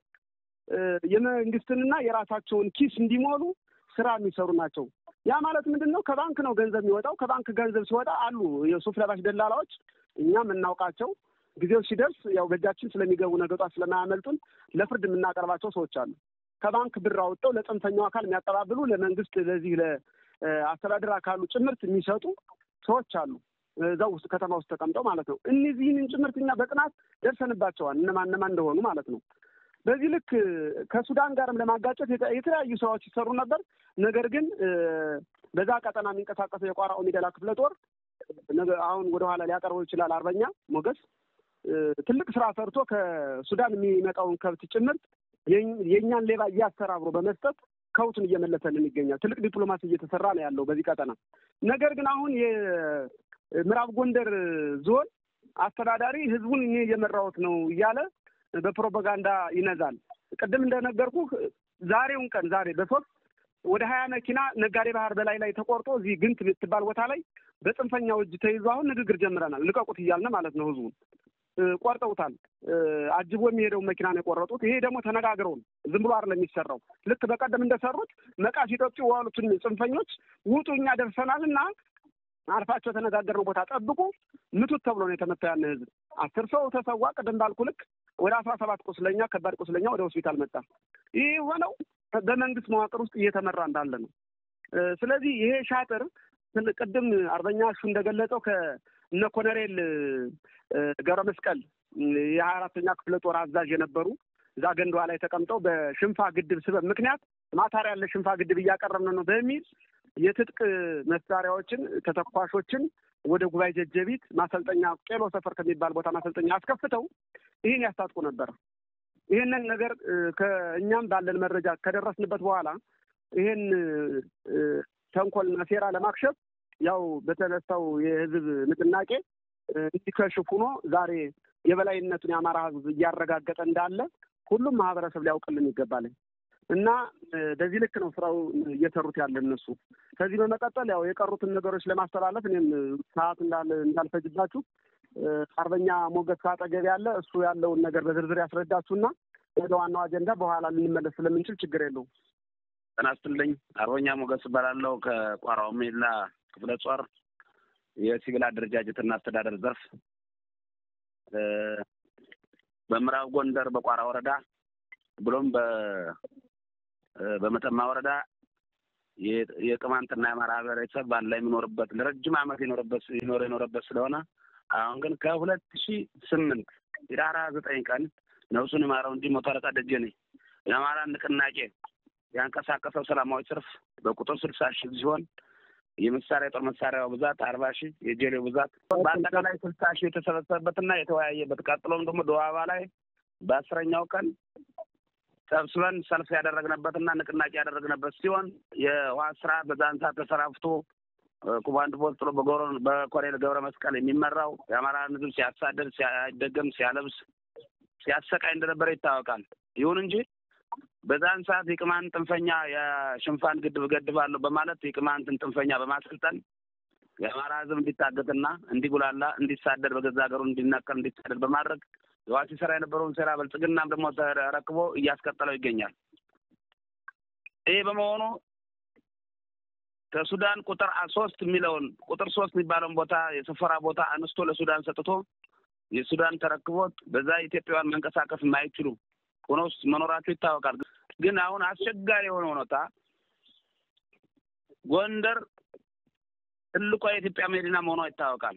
የመንግስትንና የራሳቸውን ኪስ እንዲሞሉ ስራ የሚሰሩ ናቸው። ያ ማለት ምንድነው? ከባንክ ነው ገንዘብ የሚወጣው። ከባንክ ገንዘብ ሲወጣ አሉ የሱፍ ለባሽ ደላላዎች፣ እኛም እናውቃቸው። ጊዜው ሲደርስ ያው በእጃችን ስለሚገቡ ነገጧ ስለማያመልጡን ለፍርድ የምናቀርባቸው ሰዎች አሉ። ከባንክ ብር አውጥተው ለጽንፈኛው አካል የሚያቀባብሉ ለመንግስት ለዚህ ለአስተዳደር አካሉ ጭምርት የሚሰጡ ሰዎች አሉ። እዛው ውስጥ ከተማ ውስጥ ተቀምጠው ማለት ነው። እነዚህን ጭምርትኛ በጥናት ደርሰንባቸዋል እነማን ማለት ነው። በዚህ ልክ ከሱዳን ጋርም ለማጋጨት የተለያዩ ስራዎች ይሰሩ ነበር። ነገር ግን በዛ ቀጠና የሚንቀሳቀሰው የቋራ ኦሜዴላ ክፍለ ጦር አሁን ወደኋላ ሊያቀርበው ይችላል። አርበኛ ሞገስ ትልቅ ስራ ሰርቶ ከሱዳን የሚመጣውን ከብት ጭምርት የእኛን ሌባ እያስተራብሮ በመስጠት ከውቱን እየመለሰልን ይገኛል። ትልቅ ዲፕሎማሲ እየተሰራ ነው ያለው በዚህ ቀጠና። ነገር ግን አሁን የምዕራብ ጎንደር ዞን አስተዳዳሪ ህዝቡን እኔ እየመራሁት ነው እያለ በፕሮፓጋንዳ ይነዛል። ቅድም እንደነገርኩ ዛሬውን ቀን ዛሬ በሶስት ወደ 20 መኪና ነጋዴ ባህር በላይ ላይ ተቆርጦ እዚህ ግንት ብትባል ቦታ ላይ በጽንፈኛው እጅ ተይዞ አሁን ንግግር ጀምረናል። ልቀቁት እያልን ማለት ነው ህዝቡን። ቆርጠውታል። አጅቦ የሚሄደው መኪና ነው የቆረጡት። ይሄ ደግሞ ተነጋግረው ነው፣ ዝም ብሎ አይደለም የሚሰራው። ልክ በቀደም እንደሰሩት መቃ ሲጠጡ የዋሉትን ጽንፈኞች ውጡ እኛ ደርሰናልና አልፋቸው የተነጋገርነው ቦታ ጠብቁ ምቱት ተብሎ ነው የተመታ። ያን ህዝብ 10 ሰው ተሰዋ። ቅድም ባልኩ ልክ ወደ 17 ቁስለኛ፣ ከባድ ቁስለኛ ወደ ሆስፒታል መጣ። ይህ ሆነው በመንግስት መዋቅር ውስጥ እየተመራ እንዳለ ነው። ስለዚህ ይሄ ሻጥር ቅድም አርበኛ እሱ እንደገለጸው ከእነ ኮሎኔል ገብረ መስቀል የ24ኛ ክፍለ ጦር አዛዥ የነበሩ እዛ ገንዳዋ ላይ ተቀምጠው በሽንፋ ግድብ ስበብ ምክንያት ማታር ያለ ሽንፋ ግድብ እያቀረብን ነው በሚል የትጥቅ መሳሪያዎችን ተተኳሾችን ወደ ጉባኤ ጀጀቢት ማሰልጠኛ ቄሎ ሰፈር ከሚባል ቦታ ማሰልጠኛ አስከፍተው ይህን ያስታጥቁ ነበር። ይህንን ነገር ከእኛም ባለን መረጃ ከደረስንበት በኋላ ይህን ተንኮልና ሴራ ለማክሸፍ ያው በተነሳው የህዝብ ንቅናቄ እንዲከሽፍ ሆኖ ዛሬ የበላይነቱን የአማራ ህዝብ እያረጋገጠ እንዳለ ሁሉም ማህበረሰብ ሊያውቅልን ይገባል እና በዚህ ልክ ነው ስራው እየሰሩት ያለ እነሱ። ከዚህ በመቀጠል ያው የቀሩትን ነገሮች ለማስተላለፍ እኔም ሰዓት እንዳልፈጅባችሁ አርበኛ ሞገስ ካጠገብ ያለ እሱ ያለውን ነገር በዝርዝር ያስረዳችሁና ወደ ዋናው አጀንዳ በኋላ ልንመለስ ስለምንችል ችግር የለውም። ተናስተልኝ አርበኛ ሞገስ እባላለሁ ከቋራው ሜላ ክፍለ ጦር የሲቪል አደረጃጀትና አስተዳደር ዘርፍ በምዕራብ ጎንደር በቋራ ወረዳ ብሎም በመተማ ወረዳ የቅማንትና የአማራ ብሔረሰብ ባንድ ላይ የሚኖርበት ለረጅም ዓመት የኖረበት ስለሆነ አሁን ግን ከ2008 ህዳር 9 ቀን ነፍሱን ይማረው እንጂ መቶ አለቃ ደጀኔ የአማራ ንቅናቄ ያንቀሳቀሰው ሰላማዊ ሰልፍ በቁጥር 60 ሺህ ሲሆን የመሳሪያ ጦር መሳሪያው ብዛት 40 ሺህ የጀሌው ብዛት በአጠቃላይ 60 ሺህ የተሰበሰበበትና የተወያየበት ቀጥሎም ደግሞ ደዋባ ላይ በ10ኛው ቀን ሰብስበን ሰልፍ ያደረግነበትና ንቅናቄ ያደረግነበት ሲሆን የውሃ ስራ በዛን ሰዓት ተሰራፍቶ ኮማንድ ፖስት በኮሎኔል ገብረ መስቀል የሚመራው የአማራ ህዝብ ሲያሳደድ ሲያደገም ሲያለብስ ሲያሰቃይ እንደነበረ ይታወቃል። ይሁን እንጂ በዛን ሰዓት የቅማንት ጥንፈኛ የሽንፋን ግድብ ገድባለሁ በማለት የቅማንትን ጥንፈኛ በማሰልጠን የአማራ ህዝብ እንዲታገትና እንዲጉላላ እንዲሳደድ በገዛ ሀገሩ እንዲነቀል እንዲሳደድ በማድረግ የዋሲ ስራ የነበረውን ሴራ ብልጽግናም ደግሞ ተረክቦ እያስቀጠለው ይገኛል። ይህ በመሆኑ ከሱዳን ቁጥር 3 የሚለውን ቁጥር 3 የሚባለውን ቦታ የሰፈራ ቦታ አንስቶ ለሱዳን ሰጥቶ የሱዳን ተረክቦት በዛ ኢትዮጵያውያን መንቀሳቀስ የማይችሉ ሆኖስ መኖራቸው ይታወቃል። ግን አሁን አስቸጋሪ የሆነ ሁኔታ ጎንደር ትልቋ የኢትዮጵያ መዲና መሆኗ ይታወቃል።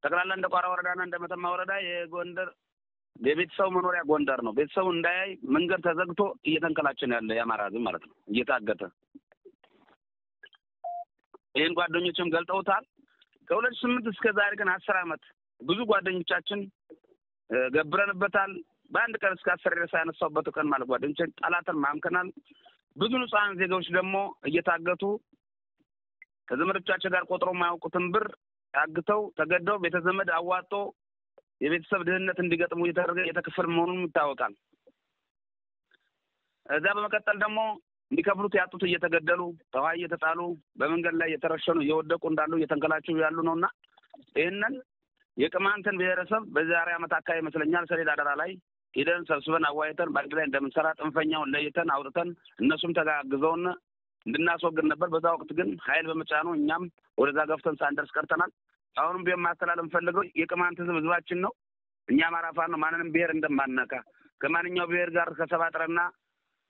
ጠቅላላ እንደ ቋራ ወረዳና እንደ መተማ ወረዳ የጎንደር የቤተሰቡ መኖሪያ ጎንደር ነው። ቤተሰቡ እንዳያይ መንገድ ተዘግቶ እየተንከላቸነ ያለ የአማራ ህዝብ ማለት ነው እየታገተ። ይህን ጓደኞችም ገልጠውታል። ከ2008 እስከ ዛሬ ግን 10 ዓመት ብዙ ጓደኞቻችን ገብረንበታል። በአንድ ቀን እስከ 10 ድረስ ያነሳውበት ቀን ማለት ጓደኞቻችን ጠላትን ማምከናል። ብዙ ንጹሃን ዜጋዎች ደግሞ እየታገቱ ከዘመዶቻቸው ጋር ቆጥረው የማያውቁትን ብር ታግተው ተገደው ቤተዘመድ አዋጦ የቤተሰብ ድህነት እንዲገጥሙ እየተከፈለ መሆኑን ይታወቃል። እዛ በመቀጠል ደግሞ እንዲከፍሉት ያጡት እየተገደሉ ተዋ እየተጣሉ በመንገድ ላይ እየተረሸኑ እየወደቁ እንዳሉ እየተንከላቸው ያሉ ነውና ይሄንን የቅማንትን ብሔረሰብ በዛሬ ዓመት አካባቢ ይመስለኛል ሰሌዳ አደራ ላይ ሄደን ሰብስበን አዋይተን ባንድ ላይ እንደምንሰራ ጥንፈኛውን ለይተን አውጥተን እነሱም ተጋግዘውን እንድናስወግድ ነበር። በዛ ወቅት ግን ኃይል በመጫኑ እኛም ወደዛ ገፍተን ሳንደርስ ቀርተናል። አሁንም ቢሆን ማስተላለፍ ፈልገው የቅማንት ህዝባችን ነው። እኛ አማራ ፋኖ ማንንም ብሔር እንደማናካ ከማንኛው ብሔር ጋር ከሰባጥረና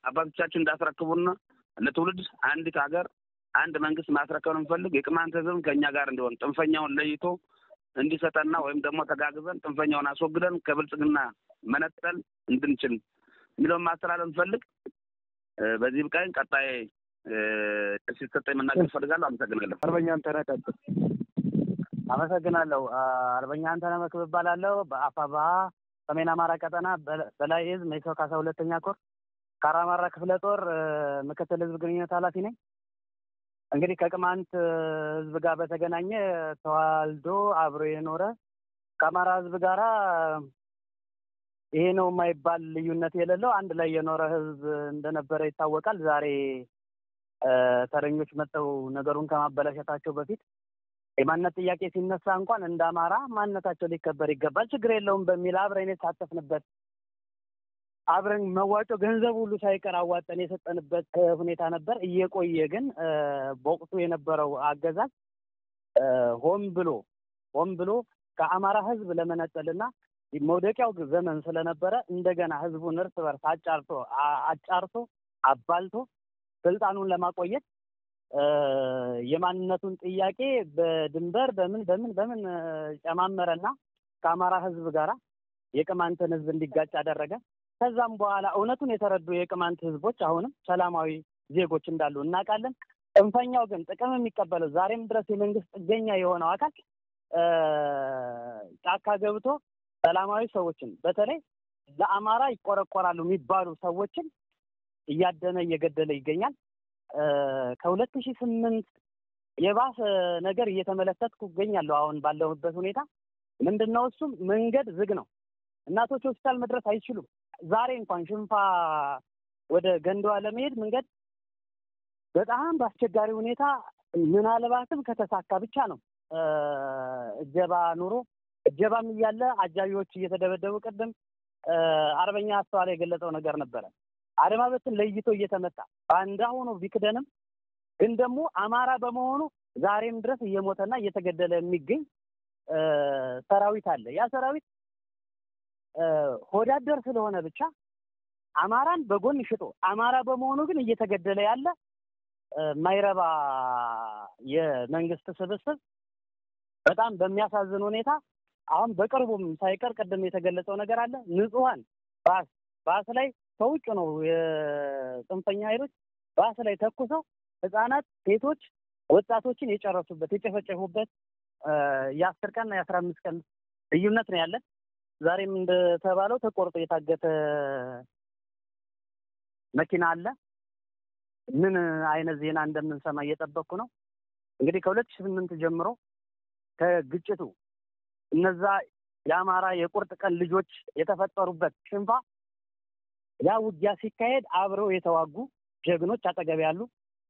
አባቶቻችን እንዳስረክቡና ለትውልድ አንዲት ሀገር አንድ መንግስት ማስረከብ እንፈልግ የቅማንት ህዝብ ከኛ ጋር እንዲሆን ጥንፈኛውን ለይቶ እንዲሰጠና ወይም ደግሞ ተጋግዘን ጥንፈኛውን አስወግደን ከብልጽግና መነጠል እንድንችል የሚለውን ማስተላለፍ እንፈልግ። በዚህ ብቃኝ ቀጣይ ሲሰጠኝ መናገር ፈልጋለሁ። አመሰግናለሁ። አርበኛ አንተነህ ቀጥል። አመሰግናለሁ። አርበኛ አንተነህ መክብብ እባላለሁ። በአፋባ ሰሜን አማራ ቀጠና በላይ ህዝብ መይሰው ካሳ 2ኛ ኮር ካራማራ ክፍለ ጦር ምክትል ህዝብ ግንኙነት ኃላፊ ነኝ። እንግዲህ ከቅማንት ህዝብ ጋር በተገናኘ ተዋልዶ አብሮ የኖረ ከአማራ ህዝብ ጋራ ይሄ ነው የማይባል ልዩነት የሌለው አንድ ላይ የኖረ ህዝብ እንደነበረ ይታወቃል። ዛሬ ተረኞች መጥተው ነገሩን ከማበላሸታቸው በፊት የማንነት ጥያቄ ሲነሳ እንኳን እንደ አማራ ማንነታቸው ሊከበር ይገባል፣ ችግር የለውም በሚል አብረን የተሳተፍንበት አብረን መዋጮ ገንዘብ ሁሉ ሳይቀር አዋጠን የሰጠንበት ሁኔታ ነበር። እየቆየ ግን በወቅቱ የነበረው አገዛዝ ሆን ብሎ ከአማራ ህዝብ ለመነጠልና መውደቂያው ዘመን ስለነበረ እንደገና ህዝቡን እርስ በርስ አጫርቶ አባልቶ ስልጣኑን ለማቆየት የማንነቱን ጥያቄ በድንበር በምን ጨማመረና ከአማራ ህዝብ ጋራ የቅማንትን ህዝብ እንዲጋጭ አደረገ። ከዛም በኋላ እውነቱን የተረዱ የቅማንት ህዝቦች አሁንም ሰላማዊ ዜጎች እንዳሉ እናውቃለን። ጽንፈኛው ግን ጥቅም የሚቀበለው ዛሬም ድረስ የመንግስት ጥገኛ የሆነው አካል ጫካ ገብቶ ሰላማዊ ሰዎችን በተለይ ለአማራ ይቆረቆራሉ የሚባሉ ሰዎችን እያደነ እየገደለ ይገኛል። ከ2008 የባሰ ነገር እየተመለከትኩ እገኛለሁ። አሁን ባለሁበት ሁኔታ ምንድነው እሱም መንገድ ዝግ ነው። እናቶች ሆስፒታል መድረስ አይችሉም። ዛሬ እንኳን ሽንፋ ወደ ገንዳዋ ለመሄድ መንገድ በጣም በአስቸጋሪ ሁኔታ ምናልባትም ከተሳካ ብቻ ነው እጀባ ኑሮ እጀባም እያለ አጃቢዎች እየተደበደቡ ቅድም አርበኛ አስተዋለ የገለጸው ነገር ነበረ። አድማበትን ለይቶ እየተመታ ባንዳ ሆኖ ቢክደንም ግን ደግሞ አማራ በመሆኑ ዛሬም ድረስ እየሞተና እየተገደለ የሚገኝ ሰራዊት አለ። ያ ሰራዊት ሆዳደር ስለሆነ ብቻ አማራን በጎን ሽጦ አማራ በመሆኑ ግን እየተገደለ ያለ ማይረባ የመንግስት ስብስብ በጣም በሚያሳዝን ሁኔታ አሁን በቅርቡም ሳይቀር ቀደም የተገለጸው ነገር አለ። ንጹሃን ባስ ላይ ከውጭ ነው የጽንፈኛ ኃይሎች ባስ ላይ ተኩሰው ህፃናት፣ ሴቶች፣ ወጣቶችን የጨፈጨፉበት የ10 ቀንና የ15 ቀን ልዩነት ነው ያለን። ዛሬም እንደተባለው ተቆርጦ የታገተ መኪና አለ። ምን አይነት ዜና እንደምንሰማ እየጠበቅኩ ነው። እንግዲህ ከ2008 ጀምሮ ከግጭቱ እነዛ የአማራ የቁርጥ ቀን ልጆች የተፈጠሩበት ሽንፋ ያ ውጊያ ሲካሄድ አብረው የተዋጉ ጀግኖች አጠገብ ያሉ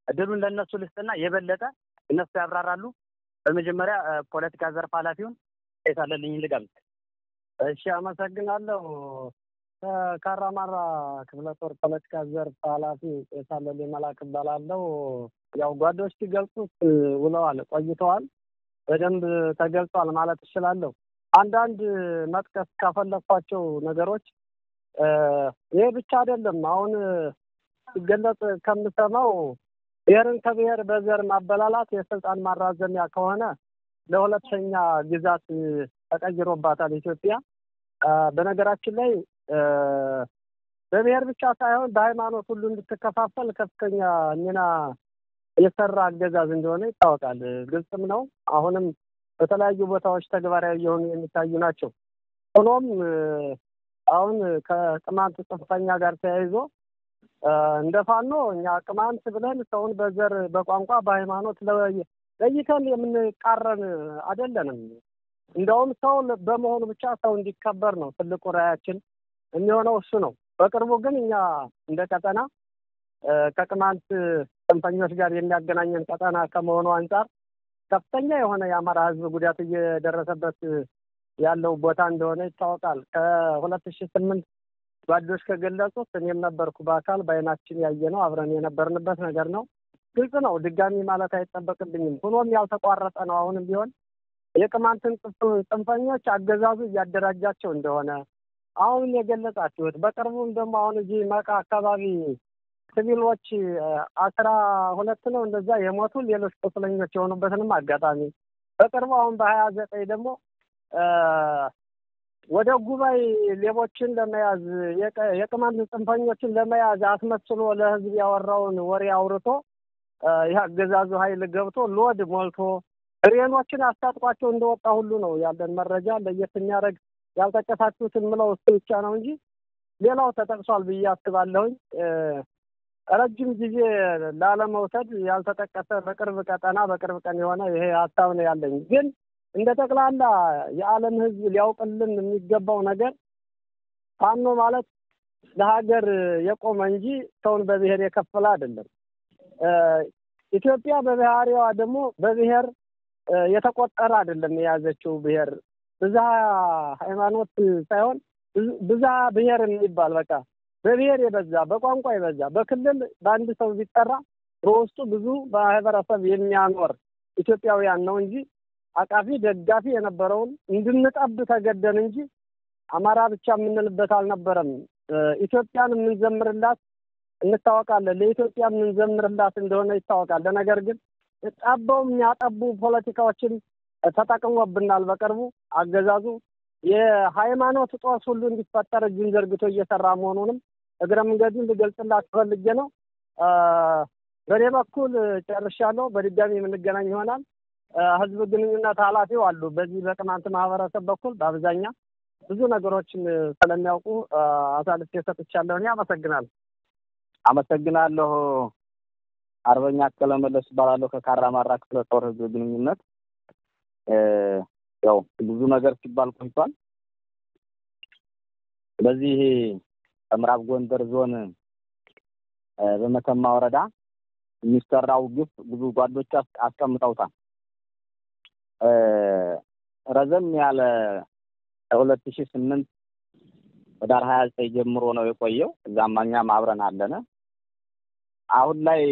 እድሉን ለነሱ ልስጥና የበለጠ እነሱ ያብራራሉ። በመጀመሪያ ፖለቲካ ዘርፍ ኃላፊውን የታለልኝ ልጋብዝ። እሺ፣ አመሰግናለሁ። ከካራማራ ክፍለ ጦር ፖለቲካ ዘርፍ ኃላፊ የታለልኝ መላክ እባላለሁ። ያው ጓዶች ሲገልጹት ውለዋል ቆይተዋል። በደንብ ተገልጿል ማለት እችላለሁ። አንዳንድ መጥቀስ ካፈለኳቸው ነገሮች ይሄ ብቻ አይደለም። አሁን ሲገለጽ ከምሰማው ብሔርን ከብሔር በዘር ማበላላት የስልጣን ማራዘሚያ ከሆነ ለሁለተኛ ግዛት ተቀይሮባታል ኢትዮጵያ። በነገራችን ላይ በብሔር ብቻ ሳይሆን በሃይማኖት ሁሉ እንድትከፋፈል ከፍተኛ ሚና የሰራ አገዛዝ እንደሆነ ይታወቃል። ግልጽም ነው። አሁንም በተለያዩ ቦታዎች ተግባራዊ የሆኑ የሚታዩ ናቸው። ሆኖም አሁን ከቅማንት ጽንፈኛ ጋር ተያይዞ እንደ ፋኖ እኛ ቅማንት ብለን ሰውን በዘር በቋንቋ በሃይማኖት ለይተን የምንቃረን አይደለንም። እንደውም ሰው በመሆኑ ብቻ ሰው እንዲከበር ነው ትልቁ ራዕያችን የሚሆነው እሱ ነው። በቅርቡ ግን እኛ እንደ ቀጠና ከቅማንት ጽንፈኞች ጋር የሚያገናኘን ቀጠና ከመሆኑ አንጻር ከፍተኛ የሆነ የአማራ ሕዝብ ጉዳት እየደረሰበት ያለው ቦታ እንደሆነ ይታወቃል። ከ2008 ጓዶች ከገለጹት እኔም ነበርኩ በአካል በአይናችን ያየነው አብረን የነበርንበት ነገር ነው። ግልጽ ነው። ድጋሚ ማለት አይጠበቅብኝም። ሆኖም ያልተቋረጠ ነው። አሁንም ቢሆን የቅማንትን ጽንፈኞች አገዛዙ እያደራጃቸው እንደሆነ አሁን የገለጻችሁት፣ በቅርቡም ደግሞ አሁን እዚህ መቃ አካባቢ ሲቪሎች 12 ነው እንደዛ የሞቱ ሌሎች ቁስለኞች የሆኑበትንም አጋጣሚ በቅርቡ አሁን በ29 ደግሞ ወደ ጉባኤ ሌቦችን ለመያዝ የቅማንት ጽንፈኞችን ለመያዝ አስመስሎ ለህዝብ ያወራውን ወሬ አውርቶ ያገዛዙ ኃይል ገብቶ ሎድ ሞልቶ ሬኖችን አስታጥቋቸው እንደወጣ ሁሉ ነው ያለን መረጃ። ለየት የሚያደርግ ያልተቀሳቀሱትን ምለው እሱ ብቻ ነው እንጂ ሌላው ተጠቅሷል ብዬ አስባለሁኝ። ረጅም ጊዜ ላለመውሰድ ያልተጠቀሰ በቅርብ ቀን የሆነ ይሄ ሀሳብ ነው ያለኝ። ግን እንደ ጠቅላላ የዓለም ህዝብ ሊያውቅልን የሚገባው ነገር ፋኖ ማለት ለሀገር የቆመ እንጂ ሰውን በብሔር የከፈለ አይደለም። ኢትዮጵያ በባህሪዋ ደግሞ በብሔር የተቆጠረ አይደለም የያዘችው ብሔር ብዛ ሃይማኖት ሳይሆን ብዛ ብሔር የሚባል በቃ በብሔር የበዛ በቋንቋ የበዛ በክልል በአንድ ሰው ቢጠራ በውስጡ ብዙ ማህበረሰብ የሚያኖር ኢትዮጵያውያን ነው እንጂ አቃፊ ደጋፊ የነበረውን እንድንጠብ ተገደን እንጂ አማራ ብቻ የምንልበት አልነበረም። ኢትዮጵያን የምንዘምርላት እንታወቃለን። ለኢትዮጵያ የምንዘምርላት እንደሆነ ይታወቃል። ነገር ግን ጠባው የሚያጠቡ ፖለቲካዎችን ተጠቅሞብናል። በቅርቡ አገዛዙ የሃይማኖት ጦስ ሁሉ እንዲፈጠር እጁን ዘርግቶ እየሰራ መሆኑንም እግረ መንገዱን ልገልጽላችሁ ፈልጌ ነው። በኔ በኩል ጨርሻለሁ። በድጋሚ የምንገናኝ ይሆናል። ህዝብ ግንኙነት ኃላፊው አሉ በዚህ በቅማንት ማህበረሰብ በኩል በአብዛኛው ብዙ ነገሮችን ስለሚያውቁ አሳልፌ ሰጥቻለሁ። እኔ አመሰግናለሁ። አርበኛ አከለመለስ ባላለው ከካራማራ ክፍለ ጦር ህዝብ ግንኙነት ያው ብዙ ነገር ሲባል ቆይቷል። በዚህ ምዕራብ ጎንደር ዞን በመተማ ወረዳ የሚሰራው ግፍ ብዙ ጓዶች አስቀምጠውታል። ረዘም ያለ 2008 ወዳር 29 ጀምሮ ነው የቆየው። እዛማኛም አብረን አለነ። አሁን ላይ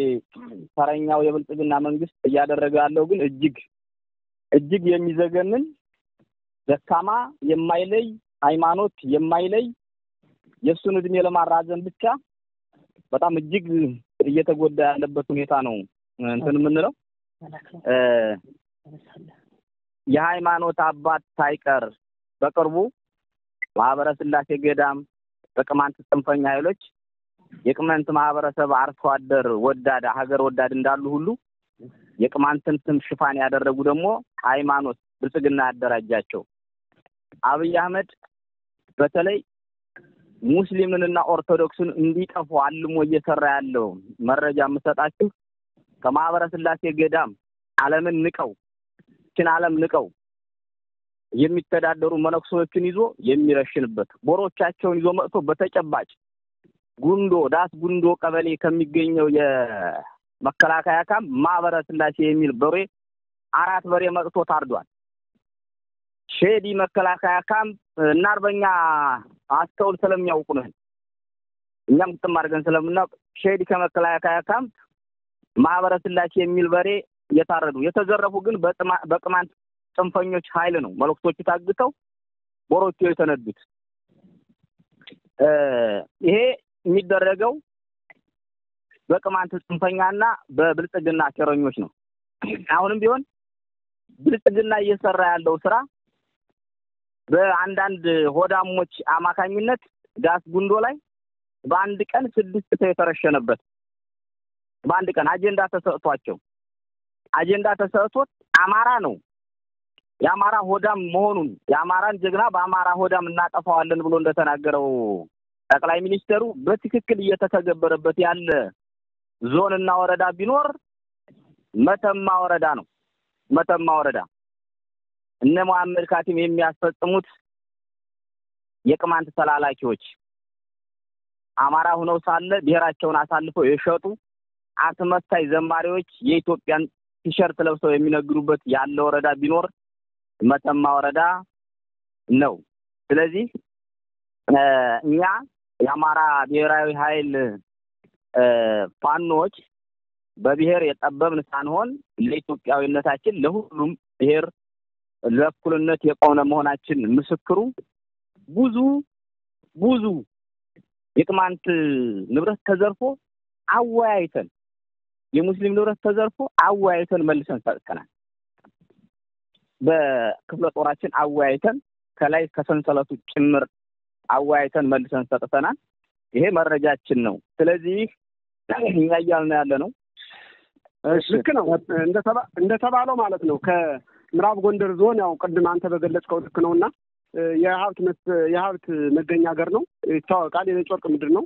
ተረኛው የብልጽግና መንግስት እያደረገ ያለው ግን እጅግ የሚዘገንን ደካማ የማይለይ ሃይማኖት የማይለይ የሱን እድሜ ለማራዘም ብቻ በጣም እጅግ እየተጎዳ ያለበት ሁኔታ ነው እንትን የምንለው። የሃይማኖት አባት ሳይቀር በቅርቡ ማህበረ ስላሴ ገዳም በቅማንት ጽንፈኛ ኃይሎች የቅማንት ማህበረሰብ አርሶ አደር ወዳድ ሀገር ወዳድ እንዳሉ ሁሉ የቅማንትን ስም ሽፋን ያደረጉ ደግሞ ሃይማኖት ብልጽግና ያደራጃቸው አብይ አህመድ በተለይ ሙስሊምንና ኦርቶዶክስን እንዲጠፉ አልሞ እየሰራ ያለው መረጃ መስጠታችሁ ከማህበረ ስላሴ ገዳም ዓለምን ንቀው የሚተዳደሩ መነኩሴዎችን ይዞ የሚረሽንበት ቦሮቻቸውን ይዞ መጥቶ በተጨባጭ ዳስ ጉንዶ ቀበሌ ከሚገኘው የመከላከያ ካምፕ ማህበረ ስላሴ የሚል በሬ 4 በሬ መጥቶ ታርዷል። ሼዲ መከላከያ ካምፕ እና አርበኛ አስተውል ስለሚያውቁ ነው። እኛም ተማርገን ስለምናውቅ ሼዲ ከመከላከያ ካምፕ ማህበረ ስላሴ የሚል በሬ የተዘረፉ ግን በቅማንት ጽንፈኞች ኃይል ነው መልእክቶቹ ታግተው ቦሮቹ የተነዱት። ይሄ የሚደረገው በቅማንት ጽንፈኛና በብልጽግና አሽረኞች ነው። አሁንም ቢሆን ብልጽግና እየሰራ ያለው ስራ በአንዳንድ ሆዳሞች አማካኝነት ዳስ ጉንዶ ላይ በአንድ ቀን 6 ሰው የተረሸነበት በአንድ ቀን አጀንዳ ተሰጥቶት አማራ ነው የአማራ ሆዳም መሆኑን የአማራን ጀግና በአማራ ሆዳም እናጠፋዋለን ብሎ እንደተናገረው ጠቅላይ ሚኒስትሩ በትክክል እየተተገበረበት ያለ ዞንና ወረዳ ቢኖር መተማ ወረዳ ነው። መተማ ወረዳ እነ መሐመድ ካቲም የሚያስፈጽሙት የቅማንት ተላላኪዎች አማራ ሆነው ሳለ ብሔራቸውን አሳልፈው የሸጡ አስመሳይ ዘማሪዎች የኢትዮጵያን ቲሸርት ለብሰው የሚነግሩበት ያለ ወረዳ ቢኖር መተማ ወረዳ ነው። ስለዚህ እኛ የአማራ ብሔራዊ ኃይል ፋኖች በብሔር የጠበብን ሳንሆን ለኢትዮጵያዊነታችን ለሁሉም ብሔር ለእኩልነት የቆምነ መሆናችን ምስክሩ ብዙ የቅማንት ንብረት ተዘርፎ አወያይተን የሙስሊም ንብረት ተዘርፎ አወያይተን መልሰን ሰጥተናል። በክፍለ ጦራችን አወያይተን ከላይ ከሰንሰለቱ ጭምር አወያይተን መልሰን ሰጥተናል። ይሄ መረጃችን ነው። ስለዚህ እኛ ያያልን ያለ ነው። ልክ ነው እንደተባለው ማለት ነው። ከምዕራብ ጎንደር ዞን ያው ቅድም አንተ በገለጽከው ልክ ነውና የሀብት መገኛ ሀገር ነው ይታወቃል። የነጮርቅ ምድር ነው።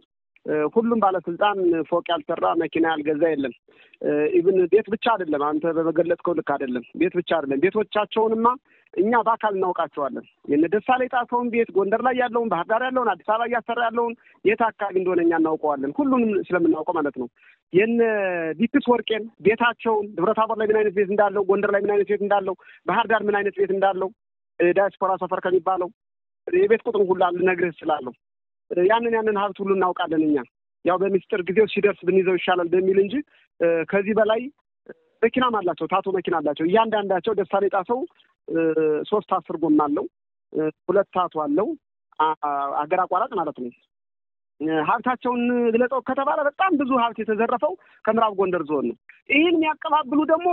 ሁሉም ባለስልጣን ፎቅ ያልሰራ መኪና ያልገዛ የለም። ኢቭን ቤት ብቻ አይደለም አንተ በገለጽከው ልክ አይደለም። ቤት ብቻ አይደለም። ቤቶቻቸውንማ እኛ በአካል እናውቃቸዋለን። የነ ደሳለኝ ጣሰውን ቤት ጎንደር ላይ ያለውን፣ ባህር ዳር ያለውን፣ አዲስ አበባ እያሰራ ያለውን የት አካባቢ እንደሆነ እኛ እናውቀዋለን። ሁሉንም ስለምናውቀው ማለት ነው። የነ ዲክስ ወርቄን ቤታቸውን ደብረታቦር ላይ ምን አይነት ቤት እንዳለው፣ ጎንደር ላይ ምን አይነት ቤት እንዳለው፣ ባህር ዳር ምን አይነት ቤት እንዳለው ዳያስፖራ ሰፈር ከሚባለው የቤት ቁጥሩን ሁሉ ልነግርህ እችላለሁ። ያንን ሀብት ሁሉ እናውቃለን እኛ። ያው በሚስጥር ጊዜው ሲደርስ ብንይዘው ይሻላል በሚል እንጂ ከዚህ በላይ መኪናም አላቸው። ታቶ መኪና አላቸው። እያንዳንዳቸው ደሳለኝ ጣሰው 3 10 ጎማ አለው፣ 2 ታቶ አለው። አገር አቋራጭ ማለት ነው። ሀብታቸውን ግለጸው ከተባለ በጣም ብዙ ሀብት የተዘረፈው ከምዕራብ ጎንደር ዞን ነው። ይህን የሚያቀባብሉ ደግሞ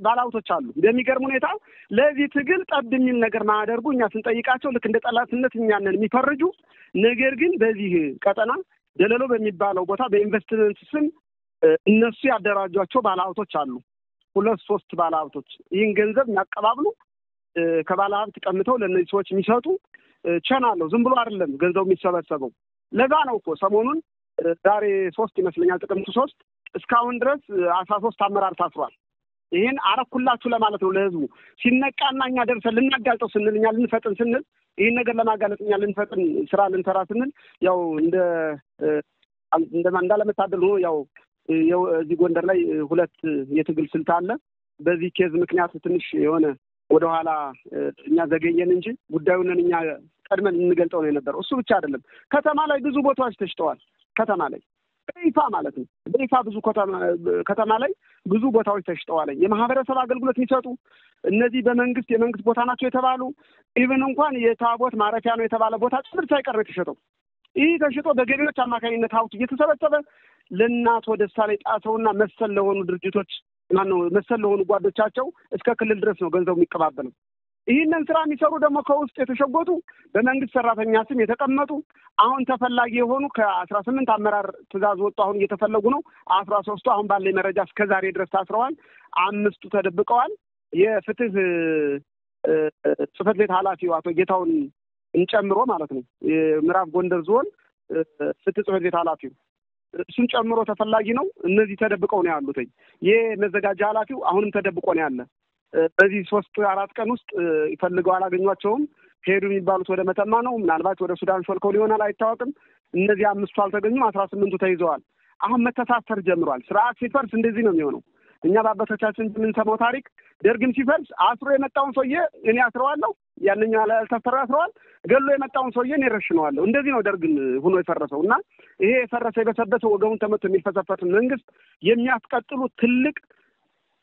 ባለሀብቶች አሉ። በሚገርም ሁኔታ ለዚህ ትግል ጠብ የሚል ነገር ማያደርጉ እኛ ስንጠይቃቸው ልክ እንደ ጠላትነት እኛንን የሚፈርጁ ነገር ግን በዚህ ቀጠና ደለሎ በሚባለው ቦታ በኢንቨስትመንት ስም እነሱ ያደራጇቸው ባለሀብቶች አሉ። 2-3 ባለሀብቶች ይህን ገንዘብ የሚያቀባብሉ ከባለሀብት ቀምተው ለእነዚህ ሰዎች የሚሰጡ ቻናለው። ዝም ብሎ አይደለም ገንዘቡ የሚሰበሰበው። ለዛ ነው እኮ ሰሞኑን ዛሬ 3 ይመስለኛል ጥቅምት 3 እስካሁን ድረስ 13 አመራር ታስሯል። ይህን አረኩላችሁ ለማለት ነው ለህዝቡ። ሲነቃና እኛ ደርሰን ልናጋልጠው ስንል እኛ ልንፈጥን ስንል ይህን ነገር ለማጋለጥ እኛ ልንፈጥን ስራ ልንሰራ ስንል ያው እንዳለመታደል ሆኖ ያው እዚህ ጎንደር ላይ 2 የትግል ስልት አለ። በዚህ ኬዝ ምክንያት ትንሽ የሆነ ወደኋላ እኛ ዘገየን እንጂ ጉዳዩን እኛ ቀድመን እንገልጠው ነው የነበረው። እሱ ብቻ አይደለም። ከተማ ላይ ብዙ ቦታዎች ተሽጠዋል። ከተማ ላይ በይፋ ማለት ነው። በይፋ ብዙ ከተማ ላይ ብዙ ቦታዎች ተሽጠዋል። የማህበረሰብ አገልግሎት የሚሰጡ እነዚህ የመንግስት ቦታ ናቸው የተባሉ ኢቭን እንኳን የታቦት ማረፊያ ነው የተባለ ቦታ ጭምር ሳይቀር የተሸጠው። ይህ ተሽጦ በገቢዎች አማካኝነት ሀብቱ እየተሰበሰበ ለእናቶ ደሳለኝ ጣሰውና መሰል ለሆኑ ድርጅቶች መሰል ለሆኑ ጓዶቻቸው እስከ ክልል ድረስ ነው ገንዘቡ የሚቀባበለው። ይህንን ስራ የሚሰሩ ደግሞ ከውስጥ የተሸጎጡ በመንግስት ሰራተኛ ስም የተቀመጡ አሁን ተፈላጊ የሆኑ ከ18 አመራር ትእዛዝ ወጡ። አሁን እየተፈለጉ ነው። 13ቱ አሁን ባለ መረጃ እስከዛሬ ድረስ ታስረዋል። 5ቱ ተደብቀዋል። የፍትህ ጽህፈት ቤት ኃላፊው አቶ ጌታውን እንጨምሮ ማለት ነው የምዕራብ ጎንደር ዞን ፍትህ ጽህፈት ቤት ኃላፊው እሱን ጨምሮ ተፈላጊ ነው። እነዚህ ተደብቀው ነው ያሉት። የመዘጋጃ ኃላፊው አሁንም ተደብቆ ነው ያለ። በዚህ 3-4 ቀን ውስጥ ይፈልገው አላገኟቸውም። ሄዱ የሚባሉት ወደ መተማ ነው። ምናልባት ወደ ሱዳን ሾልከው ሊሆናል አይታወቅም። እነዚህ 5ቱ አልተገኙም። 18ቱ ተይዘዋል። አሁን መተሳሰር ጀምሯል። ስርዓት ሲፈርስ እንደዚህ ነው የሚሆነው። እኛ በአባቶቻችን የምንሰማው ታሪክ ደርግም ሲፈርስ አስሮ የመጣውን ሰውዬ እኔ አስረዋለሁ፣ ያንኛው ያልታሰረው ያስረዋል፣ ገሎ የመጣውን ሰውዬ እኔ ረሽነዋለሁ። እንደዚህ ነው ደርግን ሆኖ የፈረሰው እና ይሄ የፈረሰ የበሰበሰ ወገቡን ተመቶ የሚልፈሰፈት መንግስት የሚያስቀጥሉ ትልቅ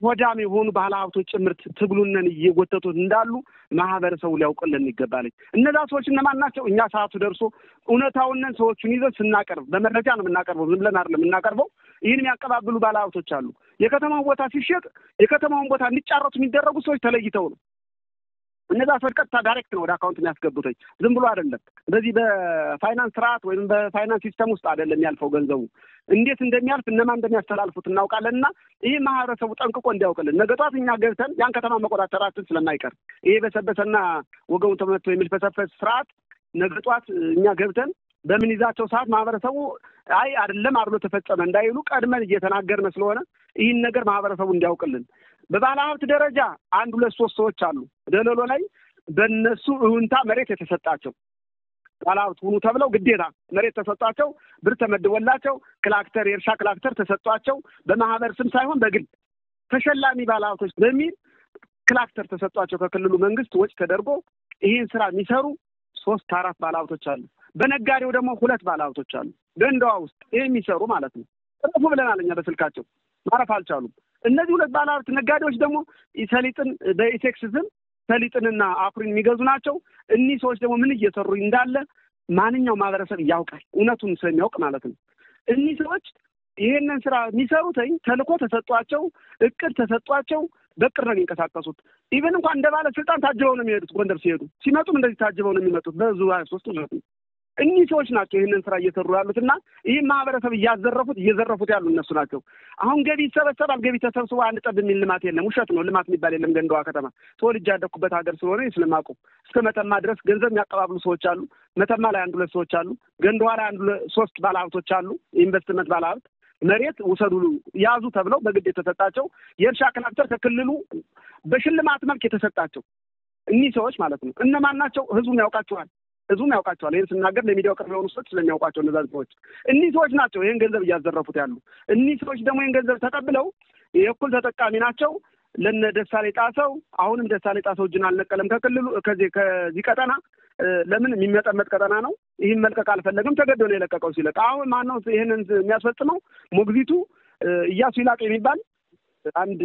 ወዳም የሆኑ ባለሀብቶች ጭምርት ትግሉንን እየጎተቱት እንዳሉ ማህበረሰቡ ሊያውቅልን ይገባል። እነዛ ሰዎች እነማን ናቸው? እኛ ሰዓቱ ደርሶ እውነታውንን ሰዎቹን ይዘን ስናቀርብ በመረጃ ነው የምናቀርበው። ዝም ብለን አይደለም የምናቀርበው። ይህን የሚያቀባብሉ ባለሀብቶች አሉ። የከተማውን ቦታ ሲሸጥ የከተማውን ቦታ እንዲጫረቱ የሚደረጉ ሰዎች ተለይተው ነው። እነዛ ሰዎች ቀጥታ ዳይሬክት ነው ወደ አካውንት የሚያስገቡት። ዝም ብሎ አይደለም። በዚህ በፋይናንስ ስርዓት ወይም በፋይናንስ ሲስተም ውስጥ አይደለም ያልፈው ገንዘቡ። እንዴት እንደሚያልፍ እነማን እንደሚያስተላልፉት እናውቃለንና ይህ ማህበረሰቡ ጠንቅቆ እንዲያውቅልን ነገ ጧት እኛ ገብተን ያን ከተማ መቆጣጠራችን ስለማይቀር ይሄ በሰበሰና ወገቡን ተመቶ የሚልፈሰፈስ ስርዓት ነገ ጧት እኛ ገብተን በምንይዛቸው ሰዓት ማህበረሰቡ አይ አይደለም አብሎ ተፈጸመ እንዳይሉ ቀድመን እየተናገርን ስለሆነ ይህን ነገር ማህበረሰቡ እንዲያውቅልን በባለሀብት ደረጃ 1-2-3 ሰዎች አሉ ደለሎ ላይ በእነሱ እውንታ መሬት የተሰጣቸው ባለሀብት ሁኑ ተብለው ግዴታ መሬት ተሰጣቸው፣ ብር ተመድቦላቸው፣ ክላክተር የእርሻ ክላክተር ተሰጧቸው። በማህበር ስም ሳይሆን በግል ተሸላሚ ባለሀብቶች በሚል ክላክተር ተሰጧቸው። ከክልሉ መንግስት ወጪ ተደርጎ ይህን ስራ የሚሰሩ 3-4 ባለሀብቶች አሉ። በነጋዴው ደግሞ 2 ባለሀብቶች አሉ ገንዳዋ ውስጥ ይሄ የሚሰሩ ማለት ነው። ጥሩ ብለናል እኛ በስልካቸው ማረፍ አልቻሉም። እነዚህ 2 ባለሀብት ነጋዴዎች ደግሞ ሰሊጥን በኢቴክስ ስም ሰሊጥንና አኩሪን የሚገዙ ናቸው። እኒህ ሰዎች ደግሞ ምን እየሰሩ እንዳለ ማንኛው ማህበረሰብ ያውቃል፣ እውነቱን ስለሚያውቅ ማለት ነው። እኒህ ሰዎች ይሄንን ስራ የሚሰሩት ተልኮ ተሰጧቸው፣ እቅድ ተሰጧቸው፣ በቅር ነው የሚንቀሳቀሱት። ኢቨን እንኳን እንደ ባለስልጣን ታጅበው ነው የሚሄዱት። ጎንደር ሲመጡም እንደዚህ ታጅበው ነው የሚመጡት። በዙ 23 ነው። እኒህ ሰዎች ናቸው ይህንን ስራ እየሰሩ ያሉትና ይህን ማህበረሰብ እየዘረፉት ያሉ እነሱ ናቸው። አሁን ገቢ ይሰበሰባል። ገቢ ተሰብስቦ አንድ ጠብ የሚል ልማት የለም። ውሸት ነው። ልማት የሚባል የለም። ገንዳዋ ከተማ ተወልጄ ያደኩበት ሀገር ስለሆነ ስለማውቁ እስከ መተማ ድረስ ገንዘብ የሚያቀባብሉ ሰዎች አሉ። መተማ ላይ 1-2 ሰዎች አሉ። ገንዳዋ ላይ 1-3 ባለሀብቶች አሉ። ኢንቨስትመንት ባለሀብት መሬት ውሰዱ ያዙ ተብለው በግድ የተሰጣቸው የእርሻ ክላክተር ከክልሉ በሽልማት መልክ የተሰጣቸው እኒህ ሰዎች ማለት ነው እነማን ናቸው? ህዝቡም ያውቃቸዋል። ይህን ስናገር ለሚዲያው ቅርብ የሆኑ ሰዎች ስለሚያውቋቸው እነዛ ሰዎች እኒህ ሰዎች ናቸው ይህን ገንዘብ እያዘረፉት ያሉ። እኒህ ሰዎች ደግሞ ይህን ገንዘብ ተቀብለው የእኩል ተጠቃሚ ናቸው። ለነ ደሳሌ ጣሰው አሁንም ደሳሌ ጣሰው እጅን አልነቀለም ከክልሉ ከዚህ ቀጠና ለምን የሚመጠመጥ ቀጠና ነው። ይህን መልቀቅ አልፈለግም፣ ተገዶ ነው የለቀቀው። ሲለቅ አሁን ማነው ይህንን የሚያስፈጽመው? ሞግዚቱ እያሱ ይላቅ የሚባል አንድ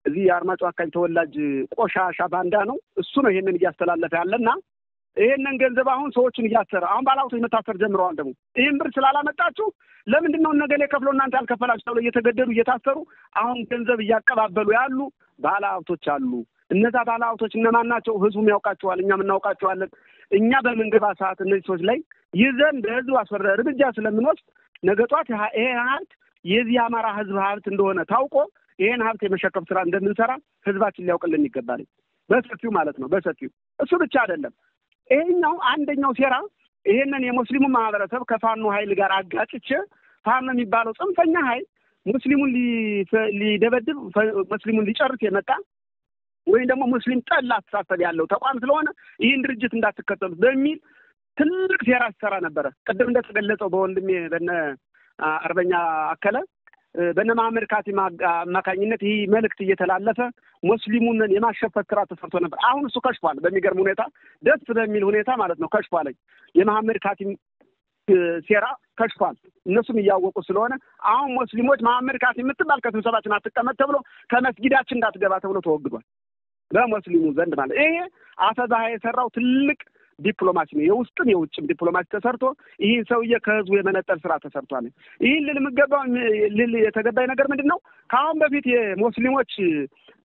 እዚህ የአርማጭሆ አካባቢ ተወላጅ ቆሻሻ ባንዳ ነው። እሱ ነው ይሄንን እያስተላለፈ ያለና ይሄንን ገንዘብ አሁን ሰዎችን እያሰረ አሁን ባለሀብቶች መታሰር ጀምረዋል። ደግሞ ይህን ብር ስላላመጣችሁ ለምንድን ነው ነገሌ ከፍሎ እናንተ ያልከፈላችሁ ተብሎ እየተገደዱ እየታሰሩ አሁን ገንዘብ እያቀባበሉ ያሉ ባለሀብቶች አሉ። እነዛ ባለሀብቶች እነማን ናቸው? ህዝቡም ያውቃቸዋል፣ እኛም እናውቃቸዋለን። እኛ በምንገባ ሰዓት እነዚህ ሰዎች ላይ ይዘን በህዝቡ አስፈራ እርምጃ ስለምንወስድ ነገ ጧት ይሄ ሀብት የዚህ የአማራ ህዝብ ሀብት እንደሆነ ታውቆ ይሄን ሀብት የመሸከም ስራ እንደምንሰራ ህዝባችን ሊያውቅልን ይገባል። በሰፊው ማለት ነው። በሰፊው እሱ ብቻ አይደለም። ይሄኛው አንደኛው ሴራ ይሄንን የሙስሊሙ ማህበረሰብ ከፋኖ ኃይል ጋር አጋጭቼ ፋኖ የሚባለው ጽንፈኛ ኃይል ሙስሊሙን ሊደበድብ ሙስሊሙን ሊጨርስ የመጣ ወይም ደግሞ ሙስሊም ጠል አስተሳሰብ ያለው ተቋም ስለሆነ ይህን ድርጅት እንዳትከተሉት በሚል ትልቅ ሴራ ሲሰራ ነበረ። ቅድም እንደተገለጸው በወንድሜ በነ አርበኛ አከለ በነ መሐመድ ካቲም አማካኝነት ይህ መልእክት እየተላለፈ ሙስሊሙን የማሸፈት ስራ ተሰርቶ ነበር። አሁን እሱ ከሽፏል። በሚገርም ሁኔታ ደስ በሚል ሁኔታ ማለት ነው ከሽፏል። የመሐመድ ካቲም ሴራ ከሽፏል። እነሱም እያወቁ ስለሆነ አሁን ሙስሊሞች መሐመድ ካቲም የምትባል ከስብሰባችን አትቀመጥ ተብሎ ከመስጊዳችን እንዳትገባ ተብሎ ተወግዷል በሙስሊሙ ዘንድ ማለት። ይሄ አፈባህ የሰራው ትልቅ ዲፕሎማሲ ነው። የውስጥም የውጭም ዲፕሎማሲ ተሰርቶ ይህን ሰውዬ ከህዝቡ የመነጠል ስራ ተሰርቷል። ይህን ልል የተገባኝ ነገር ምንድን ነው? ከአሁን በፊት የሙስሊሞች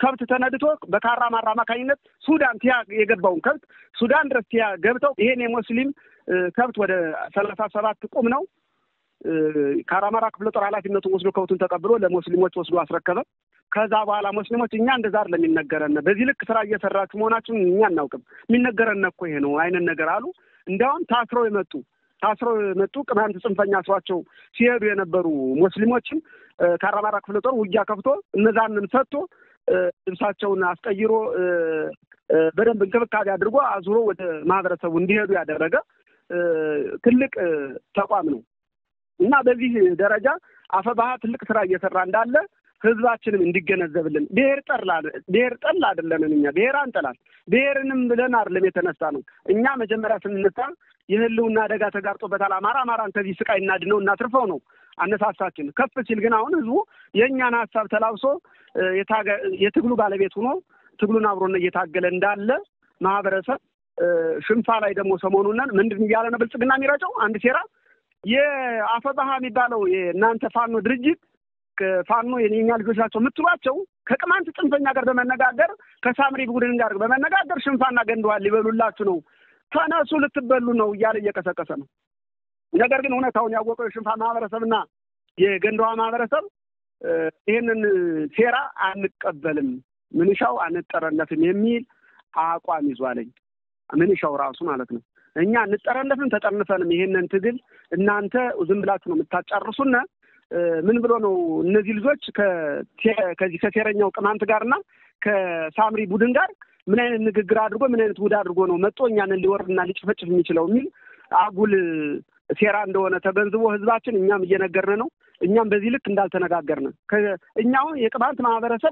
ከብት ተነድቶ በካራማራ አማካኝነት ሱዳን ቲያ የገባውን ከብት ሱዳን ድረስ ቲያ ገብተው ይሄን የሙስሊም ከብት ወደ 37 ቁም ነው ካራማራ ክፍለ ጦር ኃላፊነቱን ወስዶ ከብቱን ተቀብሎ ለሙስሊሞች ወስዶ አስረከበ። ከዛ በኋላ ሙስሊሞች እኛ እንደዛ አይደለም የሚነገረን፣ በዚህ ልክ ስራ እየሰራችሁ መሆናችሁን እኛ እናውቅም፣ የሚነገረን እኮ ይሄ ነው አይነት ነገር አሉ። እንዲያውም ታስረው የመጡ ቅማንት ጽንፈኛ አስሯቸው ሲሄዱ የነበሩ ሙስሊሞችም ካራማራ ክፍለ ጦር ውጊያ ከፍቶ እነዛንም ሰጥቶ ልብሳቸውን አስቀይሮ በደንብ እንክብካቤ አድርጎ አዙሮ ወደ ማህበረሰቡ እንዲሄዱ ያደረገ ትልቅ ተቋም ነው እና በዚህ ደረጃ አፈባህ ትልቅ ስራ እየሰራ እንዳለ ህዝባችንም እንዲገነዘብልን። ብሔር ጠል አይደለንም። እኛ ብሔር አንጠላል። ብሔርንም ብለን አይደለም የተነሳ ነው። እኛ መጀመሪያ ስንነሳ የህልውና አደጋ ተጋርጦበታል አማራን ከዚህ ስቃይ እናድነው እናትርፈው ነው አነሳሳችን። ከፍ ሲል ግን አሁን ህዝቡ የእኛን ሀሳብ ተላብሶ የትግሉ ባለቤት ሆኖ ትግሉን አብሮን እየታገለ እንዳለ ማህበረሰብ ሽንፋ ላይ ደግሞ ሰሞኑን ምንድን እያለ ነው ብልጽግና የሚረጨው አንድ ሴራ የአፈባህ የሚባለው የእናንተ ፋኖ ድርጅት ከፋኖ የኛ ልጆች ናቸው የምትሏቸው ከቅማንት ጽንፈኛ ጋር በመነጋገር ከሳምሪ ቡድን ጋር በመነጋገር ሽንፋና ገንደዋል ሊበሉላችሁ ነው፣ ተነሱ ልትበሉ ነው እያለ እየቀሰቀሰ ነው። ነገር ግን እውነታውን ያወቀው የሽንፋ ማህበረሰብና የገንደዋ ማህበረሰብ ይህንን ሴራ አንቀበልም፣ ምንሻው አንጠረለፍም የሚል አቋም ይዟለኝ። ምንሻው ራሱ ማለት ነው። እኛ አንጠረለፍም ተጠርንፈንም ይሄንን ትግል እናንተ ዝም ብላችሁ ነው የምታጫርሱና ምን ብሎ ነው እነዚህ ልጆች ከዚህ ከሴረኛው ቅማንት ጋርና ከሳምሪ ቡድን ጋር ምን አይነት ንግግር አድርጎ ምን አይነት ውድ አድርጎ ነው መጥቶ እኛን ሊወርድና ሊጭፈጭፍ የሚችለው የሚል አጉል ሴራ እንደሆነ ተገንዝቦ ህዝባችን እኛም እየነገርን ነው። እኛም በዚህ ልክ እንዳልተነጋገርን እኛው የቅማንት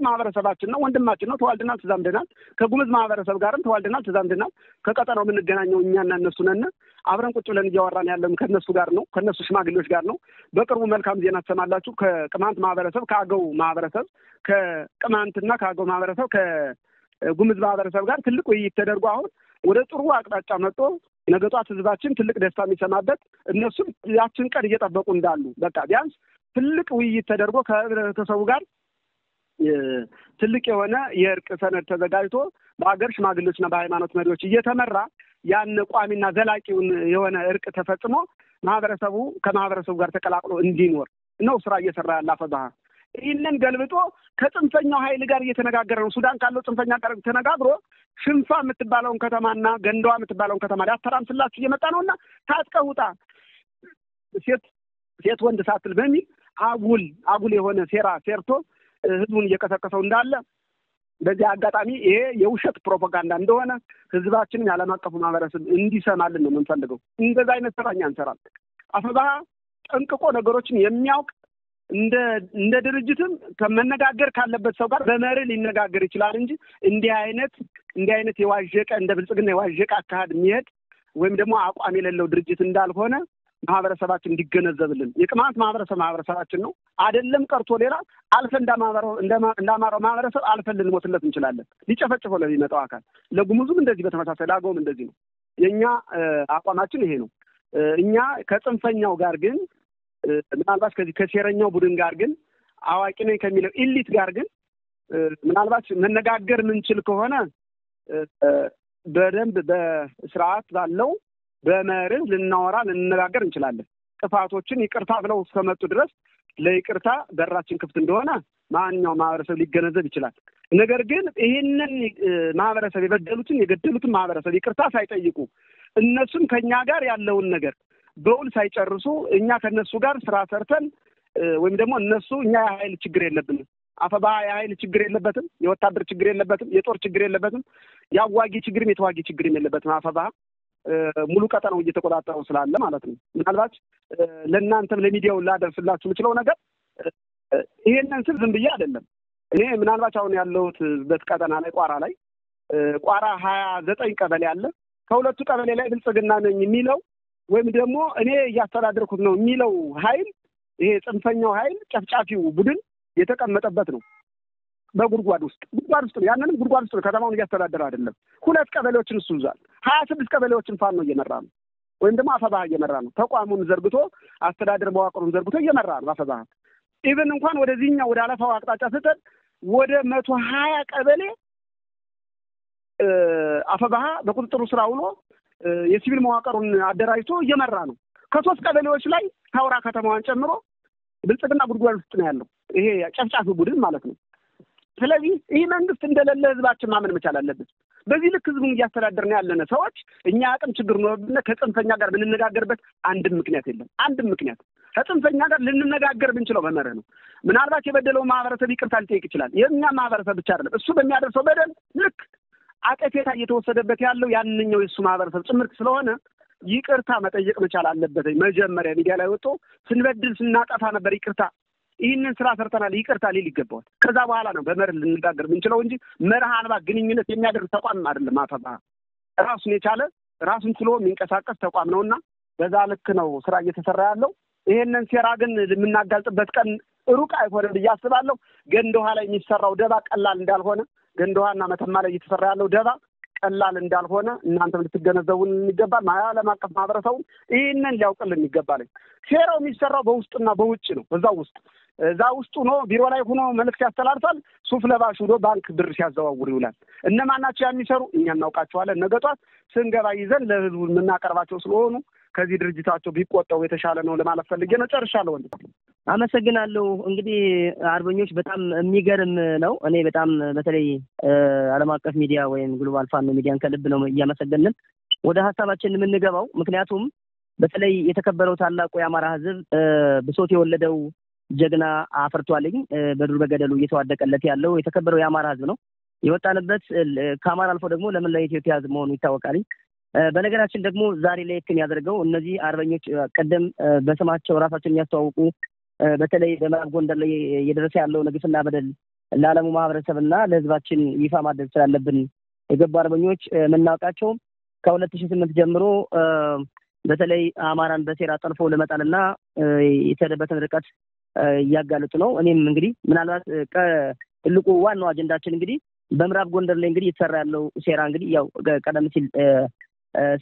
ማህበረሰባችን ነው፣ ወንድማችን ነው፣ ተዋልደናል፣ ተዛምደናል። ከጉምዝ ማህበረሰብ ጋርም ተዋልደናል፣ ተዛምደናል። ከቀጠናው የምንገናኘው እኛና እነሱ ነን። አብረን ቁጭ ብለን እያወራን ያለን ከነሱ ጋር ነው፣ ከነሱ ሽማግሌዎች ጋር ነው። በቅርቡ መልካም ዜና ትሰማላችሁ። ከቅማንት ማህበረሰብ፣ ከአገው ማህበረሰብ፣ ከቅማንትና ከአገው ማህበረሰብ፣ ከጉምዝ ማህበረሰብ ጋር ትልቅ ውይይት ተደርጎ አሁን ወደ ጥሩ አቅጣጫ መጥቶ ነገ ጧት ህዝባችን ትልቅ ደስታ የሚሰማበት እነሱም ያችን ቀን እየጠበቁ እንዳሉ በቃ ቢያንስ ትልቅ ውይይት ተደርጎ ከህብረተሰቡ ጋር ትልቅ የሆነ የእርቅ ሰነድ ተዘጋጅቶ በሀገር ሽማግሌዎችና በሃይማኖት መሪዎች እየተመራ ያን ቋሚና ዘላቂውን የሆነ እርቅ ተፈጽሞ ማህበረሰቡ ከማህበረሰቡ ጋር ተቀላቅሎ እንዲኖር ነው ስራ እየሰራ ያለ አፈባህ። ይህንን ገልብጦ ከጽንፈኛው ኃይል ጋር እየተነጋገረ ነው። ሱዳን ካለው ጽንፈኛ ጋር ተነጋግሮ ሽንፋ የምትባለውን ከተማና ገንዳዋ የምትባለውን ከተማ ሊያተራምስላችሁ እየመጣ ነውና ታጥቀውጣ ሴት ወንድ ሳትል በሚል አጉል የሆነ ሴራ ሴርቶ ህዝቡን እየቀሰቀሰው እንዳለ በዚህ አጋጣሚ ይሄ የውሸት ፕሮፓጋንዳ እንደሆነ ህዝባችንን የዓለም አቀፉ ማህበረሰብ እንዲሰማልን ነው የምንፈልገው። እንደዛ አይነት ስራ እኛ እንሰራለን። አፈባህ ጠንቅቆ ነገሮችን የሚያውቅ እንደ ድርጅትም ከመነጋገር ካለበት ሰው ጋር በመርህ ሊነጋገር ይችላል እንጂ እንዲህ አይነት የዋዠቀ እንደ ብልጽግና የዋዠቀ አካሄድ የሚሄድ ወይም ደግሞ አቋም የሌለው ድርጅት እንዳልሆነ ማህበረሰባችን እንዲገነዘብልን። የቅማንት ማህበረሰባችን ነው አይደለም ቀርቶ ሌላ አልፈን እንዳማራው ማህበረሰብ አልፈን ልንሞትለት እንችላለን። ሊጨፈጭፈው ለሚመጣው አካል ለጉሙዙም እንደዚህ በተመሳሳይ ላገውም እንደዚህ ነው። የኛ አቋማችን ይሄ ነው። እኛ ከጽንፈኛው ጋር ግን ምናልባት ከሴረኛው ቡድን ጋር ግን አዋቂ ነኝ ከሚለው ኢሊት ጋር ግን ምናልባት መነጋገር ምንችል ከሆነ በደንብ በስርዓት ባለው በመርህ ልንነጋገር እንችላለን። ጥፋቶችን ይቅርታ ብለው እስከመጡ ድረስ ለይቅርታ በራችን ክፍት እንደሆነ ማንኛውም ማህበረሰብ ሊገነዘብ ይችላል። ነገር ግን ይህንን ማህበረሰብ የገደሉትን ማህበረሰብ ይቅርታ ሳይጠይቁ እነሱም ከኛ ጋር ያለውን ነገር በውል ሳይጨርሱ እኛ ከነሱ ጋር ስራ ሰርተን ወይም ደግሞ እነሱ እኛ የኃይል ችግር የለብንም። አፈባህ የኃይል ችግር የለበትም፣ የወታደር ችግር የለበትም፣ የጦር ችግር የለበትም፣ የአዋጊ ችግርም የተዋጊ ችግርም የለበትም። አፈባህ ሙሉ ቀጠናው እየተቆጣጠረው ስላለ ማለት ነው። ምናልባት ለእናንተም ለሚዲያው ላደርስላችሁ የምችለው ነገር ይሄንን ስል ዝም ብዬ አይደለም። እኔ ምናልባት አሁን ያለሁት በቀጠና ላይ ቋራ 29 ቀበሌ አለ። ከሁለቱ ቀበሌ ላይ ብልጽግና ነኝ የሚለው ወይም ደግሞ እኔ እያስተዳደርኩት ነው የሚለው ኃይል ይሄ ጽንፈኛው ኃይል ጨፍጫፊው ቡድን የተቀመጠበት ነው። በጉድጓድ ውስጥ ነው። ያንንም ጉድጓድ ውስጥ ነው። ከተማውን እያስተዳደረ አይደለም። 2 ቀበሌዎችን እሱ ይዟል። 26 ቀበሌዎችን ፋኖ እየመራ ነው፣ ወይም ደግሞ አፈባህ እየመራ ነው። ተቋሙን ዘርግቶ አስተዳደር መዋቅሩን ዘርግቶ እየመራ ነው አፈባህ። ኢቭን እንኳን ወደዚህኛው ወደ አለፋው አቅጣጫ ስትል ወደ 120 ቀበሌ አፈባህ በቁጥጥሩ ስራ ውሎ የሲቪል መዋቅሩን አደራጅቶ እየመራ ነው። ከ3 ቀበሌዎች ላይ ታውራ ከተማዋን ጨምሮ ብልጽግና ጉድጓድ ውስጥ ነው ያለው፣ ይሄ ጨፍጫፊ ቡድን ማለት ነው። ስለዚህ ይህ መንግስት እንደሌለ ህዝባችን ማመን መቻል አለበት። በዚህ ልክ ህዝቡን እያስተዳደርን ያለነ ሰዎች እኛ አቅም ችግር ነው ከጽንፈኛ ጋር ብንነጋገርበት አንድም ምክንያት የለም። ከጽንፈኛ ጋር ልንነጋገር ብንችለው በመርህ ነው። ምናልባት የበደለው ማህበረሰብ ይቅርታ ሊጠይቅ ይችላል። የኛ ማህበረሰብ ብቻ አይደለም፣ እሱ በሚያደርሰው በደል ልክ አቀፌታ እየተወሰደበት ያለው ያንኛው የሱ ማህበረሰብ ጭምርት ስለሆነ ይቅርታ መጠየቅ መቻል አለበት። መጀመሪያ ሚዲያ ላይ ወጥቶ ስንበድል ስናጠፋ ነበር ይቅርታ ይህንን ስራ ሰርተናል ይቅርታ ሊል ይገባዋል። ከዛ በኋላ ነው በመርህ ልንነጋገር የምንችለው እንጂ መርህ አልባ ግንኙነት የሚያደርግ ተቋም አይደለም። አፈባህ ራሱን የቻለ ራሱን ችሎ የሚንቀሳቀስ ተቋም ነውና በዛ ልክ ነው ስራ እየተሰራ ያለው። ይሄንን ሴራ ግን የምናጋልጥበት ቀን ሩቅ አይሆንም ብዬ አስባለሁ። ገንደውሃ ላይ የሚሰራው ደባ ቀላል እንዳልሆነ፣ ገንደውሃና መተማ ላይ እየተሰራ ያለው ደባ ቀላል እንዳልሆነ እናንተም ልትገነዘቡን ይገባል። ዓለም አቀፍ ማህበረሰቡ ይህንን ሊያውቅልን ይገባል። ሴራው የሚሰራው በውስጥና በውጭ ነው። እዛ ውስጥ ሆኖ ቢሮ ላይ ሆኖ መልዕክት ያስተላልፋል። ሱፍ ለባሽ ሆኖ ባንክ ብር ሲያዘዋውር ይውላል። እነማን ናቸው የሚሰሩ? እኛ እናውቃቸዋለን። ነገ ጧት ስንገባ ይዘን ለህዝቡ የምናቀርባቸው ስለሆኑ ከዚህ ድርጅታቸው ቢቆጠው የተሻለ ነው ለማለት ፈልጌ ነው። ጨርሻለሁ። ወንድም አመሰግናለሁ። እንግዲህ አርበኞች በጣም የሚገርም ነው። እኔ በጣም በተለይ ዓለም አቀፍ ሚዲያ ወይም ግሎባል ፋኖ ሚዲያን ከልብ ነው እያመሰገንን ወደ ሀሳባችን የምንገባው። ምክንያቱም በተለይ የተከበረው ታላቁ የአማራ ህዝብ ብሶት የወለደው ጀግና አፈርቷልኝ በዱር በገደሉ እየተዋደቀለት ያለው የተከበረው የአማራ ህዝብ ነው። የወጣንበት ከአማራ አልፎ ደግሞ ለምን ለኢትዮጵያ ህዝብ መሆኑ ይታወቃል። በነገራችን ደግሞ ዛሬ ላይ ያደረገው እነዚህ አርበኞች ቀደም በስማቸው ራሳቸውን የሚያስተዋውቁ በተለይ በምዕራብ ጎንደር ላይ እየደረሰ ያለው ንግስና በደል ለዓለሙ ማህበረሰብና ለህዝባችን ይፋ ማድረግ ስላለብን የገቡ አርበኞች የምናውቃቸው ከ2008 ጀምሮ በተለይ አማራን በሴራ ጠልፎ ለመጣልና የተደበተን ርቀት እያጋለጡ ነው። እኔም እንግዲህ ምናልባት ትልቁ ዋናው አጀንዳችን እንግዲህ በምዕራብ ጎንደር ላይ እንግዲህ የተሰራ ያለው ሴራ እንግዲህ ያው ቀደም ሲል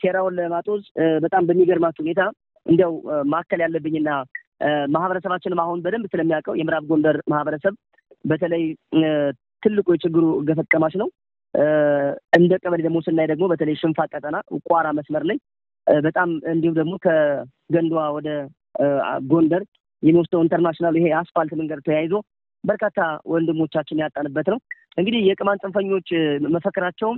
ሴራውን ለማጦዝ በጣም በሚገርማችሁ ሁኔታ እንዲያው ማከል ያለብኝና ማህበረሰባችንም አሁን በደንብ ስለሚያውቀው የምዕራብ ጎንደር ማህበረሰብ በተለይ ትልቁ የችግሩ ገፈት ቀማሽ ነው። እንደ ቀበሌ ደግሞ ስናይ ደግሞ በተለይ ሽንፋ ቀጠና ቋራ መስመር ላይ በጣም እንዲሁም ደግሞ ከገንዷ ወደ ጎንደር የሚወስደው ኢንተርናሽናል ይሄ አስፋልት መንገድ ተያይዞ በርካታ ወንድሞቻችን ያጣንበት ነው። እንግዲህ የቅማንት ጽንፈኞች መፈክራቸው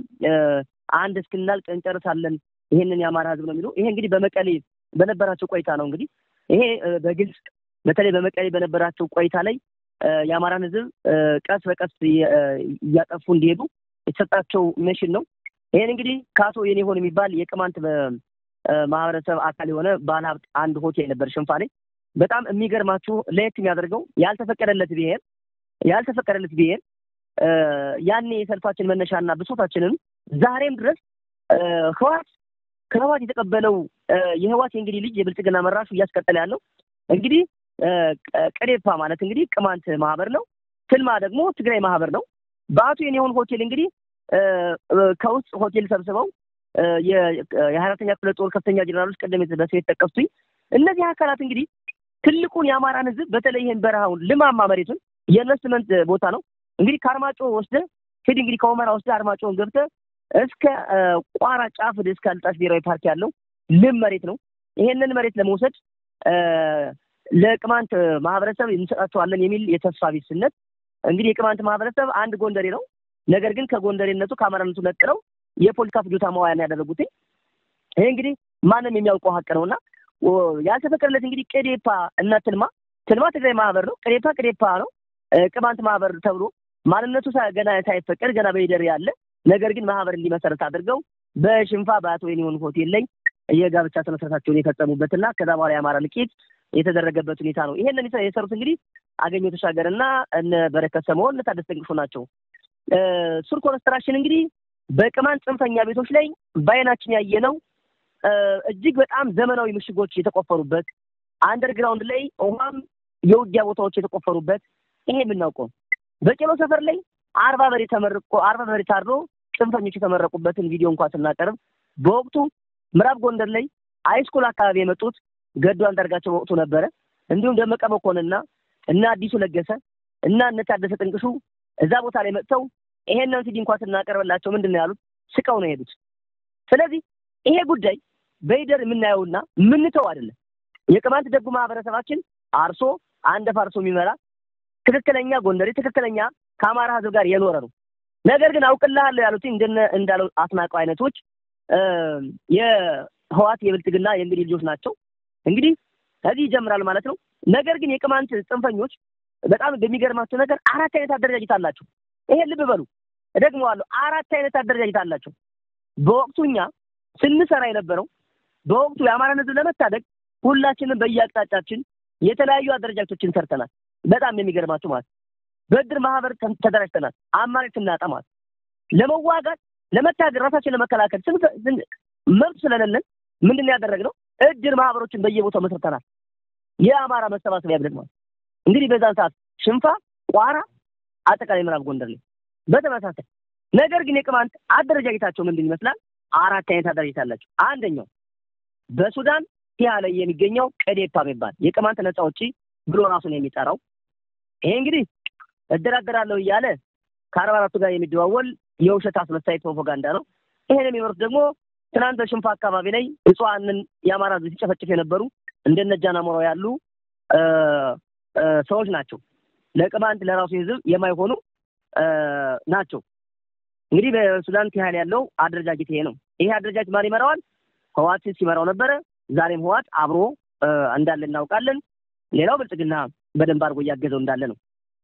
አንድ እስክናልቅ እንጨርሳለን ይሄንን የአማራ ህዝብ ነው የሚለው። ይሄ እንግዲህ በመቀሌ በነበራቸው ቆይታ ነው። እንግዲህ ይሄ በግልጽ በተለይ በመቀሌ በነበራቸው ቆይታ ላይ የአማራን ህዝብ ቀስ በቀስ እያጠፉ እንዲሄዱ የተሰጣቸው ሚሽን ነው። ይሄን እንግዲህ ካቶ የኔሆን የሚባል የቅማንት ማህበረሰብ አካል የሆነ ባለሀብት አንድ ሆቴል ነበር ሽንፋ ላይ። በጣም የሚገርማችሁ ለየት የሚያደርገው ያልተፈቀደለት ብሔር ያኔ የሰልፋችን መነሻና ብሶታችንን ዛሬም ድረስ ከህዋት የተቀበለው የህዋት እንግዲህ ልጅ የብልጽግና መራሹ እያስቀጠለ ያለው እንግዲህ ቀዴፓ ማለት እንግዲህ ቅማንት ማህበር ነው። ትልማ ደግሞ ትግራይ ማህበር ነው። በአቶ የኔሆን ሆቴል እንግዲህ ከውስጥ ሆቴል ሰብስበው የ24ኛ ክፍለ ጦር ከፍተኛ ጀነራሎች ቀደም በስሜት ተጠቀሱኝ። እነዚህ አካላት እንግዲህ ትልቁን የአማራን ህዝብ በተለይ ይሄን በረሃውን ልማማ መሬቱን የኢንቨስትመንት ቦታ ነው እንግዲህ ከአርማጮ ወስደህ ሄድ እንግዲህ ከሁመራ ወስደህ አርማጮን ገብተህ እስከ ቋራ ጫፍ እስከ አልጣሽ ብሔራዊ ፓርክ ያለው ልም መሬት ነው። ይሄንን መሬት ለመውሰድ ለቅማንት ማህበረሰብ እንሰጣቸዋለን የሚል የተስፋ ቢስነት እንግዲህ የቅማንት ማህበረሰብ አንድ ጎንደሬ ነው። ነገር ግን ከጎንደሬነቱ ከአማራነቱ ነጥለው የፖለቲካ ፍጆታ መዋያን ያደረጉት ይሄ እንግዲህ ማንም የሚያውቀው ሀቅ ነውና ያልተፈቀደለት እንግዲህ ቀዴፓ እና ትልማ ትግራይ ማህበር ነው። ቀዴፓ ነው ቅማንት ማህበር ተብሎ ማንነቱ ገና ሳይፈቀድ ገና በሂደር ያለ ነገር ግን ማህበር እንዲመሰረት አድርገው በሽንፋ በአቶ የኔሆን ሆቴል ላይ የጋብቻ ስነ ስርዓታቸውን የፈጸሙበትና ከዛ በኋላ የአማራ ልቂት የተደረገበት ሁኔታ ነው። ይሄንን የሰሩት እንግዲህ አገኘሁ ተሻገርና እነ በረከት ሰሞን እነ ታደሰ ጥንቅሾ ናቸው። ሱር ኮንስትራክሽን እንግዲህ በቅማንት ጽንፈኛ ቤቶች ላይ ባይናችን ያየነው እጅግ በጣም ዘመናዊ ምሽጎች የተቆፈሩበት አንደርግራውንድ ላይ ውሃም የውጊያ ቦታዎች የተቆፈሩበት ይሄ የምናውቀው በቄሎ ሰፈር ላይ 40 በሬ ታርዶ ጽንፈኞች የተመረቁበትን ቪዲዮ እንኳን ስናቀርብ በወቅቱ ምዕራብ ጎንደር ላይ ሃይስኩል አካባቢ የመጡት ገዱ አንዳርጋቸው በወቅቱ ነበረ። እንዲሁም ደመቀ መኮንንና እና አዲሱ ለገሰ እና እነ ታደሰ ጥንቅሹ እዛ ቦታ ላይ መጥተው ይሄንን ቪዲዮ እንኳን ስናቀርብላቸው ምንድነው ያሉት? ስቀው ነው የሄዱት። ስለዚህ ይሄ ጉዳይ በይደር የምናየውና ምንተው አይደለም። የቅማንት ደጉ ማህበረሰባችን አርሶ አንድ ፋርሶ የሚመራ ትክክለኛ ጎንደሬ ትክክለኛ ከአማራ ህዝብ ጋር የኖረ ነው። ነገር ግን አውቅልሃለሁ ያሉት እንዳለው አስናቀው አይነቶች የህዋት የብልጽግና የእንግዲህ ልጆች ናቸው። እንግዲህ ከዚህ ይጀምራል ማለት ነው። ነገር ግን የቅማንት ጽንፈኞች በጣም በሚገርማቸው ነገር 4 አይነት አደረጃጀት አላቸው። ይሄ ልብ በሉ እደግመዋለሁ፣ 4 አይነት አደረጃጀት አላቸው። በወቅቱኛ ስንሰራ የነበረው በወቅቱ የአማራን ህዝብ ለመታደግ ሁላችንም በየአቅጣጫችን የተለያዩ አደረጃጀቶችን ሰርተናል። በጣም የሚገርማቸው ማለት በድር ማህበር ተደራጅተናል። አማራጭ ስናጣ ማለት ለመዋጋት ለመታገል ራሳችንን ለመከላከል መብት ስለሌለን ምንድነው ያደረግነው? እድር ማህበሮችን በየቦታው መስርተናል። የአማራ መሰባሰቢያ ብለን ማለት እንግዲህ በዛን ሰዓት ሽንፋ፣ ቋራ፣ አጠቃላይ ምዕራብ ጎንደር ላይ በተመሳሳይ ነገር ግን የቅማንት አደረጃጀታቸው ምንድን ይመስላል? 4 አይነት አደረጃጀት አላቸው። አንደኛው በሱዳን ቲያ ላይ የሚገኘው ቀዴፓ የሚባል የቅማንት ነፃ አውጪ ብሎ ራሱን የሚጠራው ይሄ እንግዲህ እደራደራለሁ እያለ ከ44 ጋር የሚደዋወል የውሸት አስመሳይ ፕሮፓጋንዳ ነው። ይሄን የሚመሩት ደግሞ ትናንት በሽንፋ አካባቢ ላይ እጽዋንን የአማራ ህዝብ ሲጨፈጭፍ የነበሩ እንደነ ጃና ሞራው ያሉ ሰዎች ናቸው። ለቅማንት ለራሱ ህዝብ የማይሆኑ ናቸው። እንግዲህ በሱዳን ቲያል ያለው አደረጃጀት ይሄ ነው። ይሄ አደረጃጀት ማን ይመራዋል? ህዋት ሲመራው ነበረ። ዛሬም ህዋት አብሮ እንዳለ እናውቃለን። ሌላው ብልጽግና በደንብ አድርጎ እያገዘው እንዳለ ነው።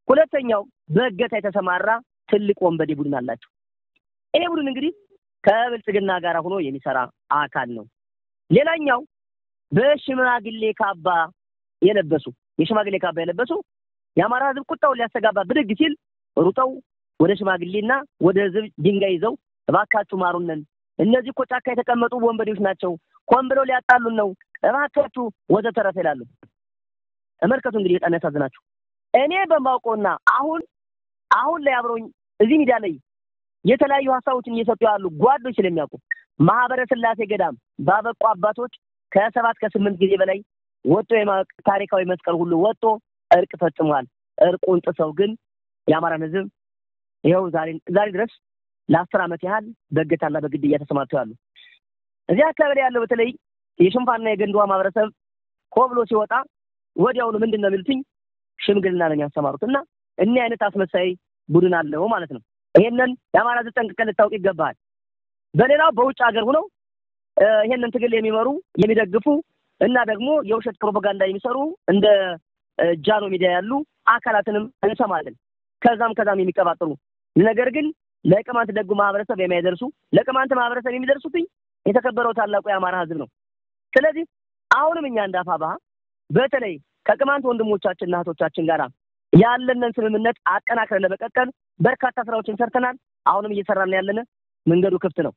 ሁለተኛው በእገታ የተሰማራ ትልቅ ወንበዴ ቡድን አላቸው። ይሄ ቡድን እንግዲህ ከብልጽግና ጋር ሆኖ የሚሰራ አካል ነው። ሌላኛው በሽማግሌ ካባ የለበሱ የአማራ ህዝብ ቁጣውን ሊያስተጋባ ብድግ ሲል ሩጠው ወደ ሽማግሌና ወደ ህዝብ ድንጋይ ይዘው እባካችሁ ማሩነን፣ እነዚህ እኮ ጫካ የተቀመጡ ወንበዴዎች ናቸው፣ ቆም ብለው ሊያጣሉን ነው፣ እባካችሁ ወዘተረፈ ይላሉ። ተመልከቱ እንግዲህ በጣም ያሳዝናችሁ። እኔ በማውቀውና አሁን ላይ አብሮኝ እዚህ ሚዲያ ላይ የተለያዩ ሀሳቦችን እየሰጡ ያሉ ጓዶች ስለሚያውቁ ማህበረ ስላሴ ገዳም ባበቁ አባቶች ከ7 ከ8 ጊዜ በላይ ወጥቶ ታሪካዊ መስቀል ሁሉ ወጥቶ እርቅ ፈጽሟል። እርቁን ጥሰው ግን የአማራን ህዝብ ይኸው ዛሬ ድረስ ለ10 ዓመት ያህል በእገታና በግድያ ተሰማርተው ያሉ እዚህ አካባቢ ያለው በተለይ የሽንፋና የገንዷ ማህበረሰብ ኮብሎ ሲወጣ ወዲያውኑ ምንድነው የሚሉትኝ ሽምግልና ነው ያሰማሩትና እኛ አይነት አስመሳይ ቡድን አለው ማለት ነው። ይሄንን የአማራ ህዝብ ጠንቅቀን ልታውቅ ይገባል። በሌላው በውጭ ሀገር ሆነው ይሄንን ትግል የሚመሩ የሚደግፉ እና ደግሞ የውሸት ፕሮፓጋንዳ የሚሰሩ እንደ ጃኖ ሚዲያ ያሉ አካላትንም እንሰማለን ከዛም የሚቀባጥሩ ነገር ግን ለቅማንት ደጉ ማህበረሰብ የማይደርሱ ለቅማንት ማህበረሰብ የሚደርሱትኝ የተከበረው ታላቁ የአማራ ህዝብ ነው። ስለዚህ አሁንም እኛ እንዳፋባህ በተለይ ከቅማንት ወንድሞቻችንና እህቶቻችን ጋር ያለንን ስምምነት አጠናክረን ለመቀጠል በርካታ ስራዎችን ሰርተናል። አሁንም እየሰራን ያለነ መንገዱ ክፍት ነው።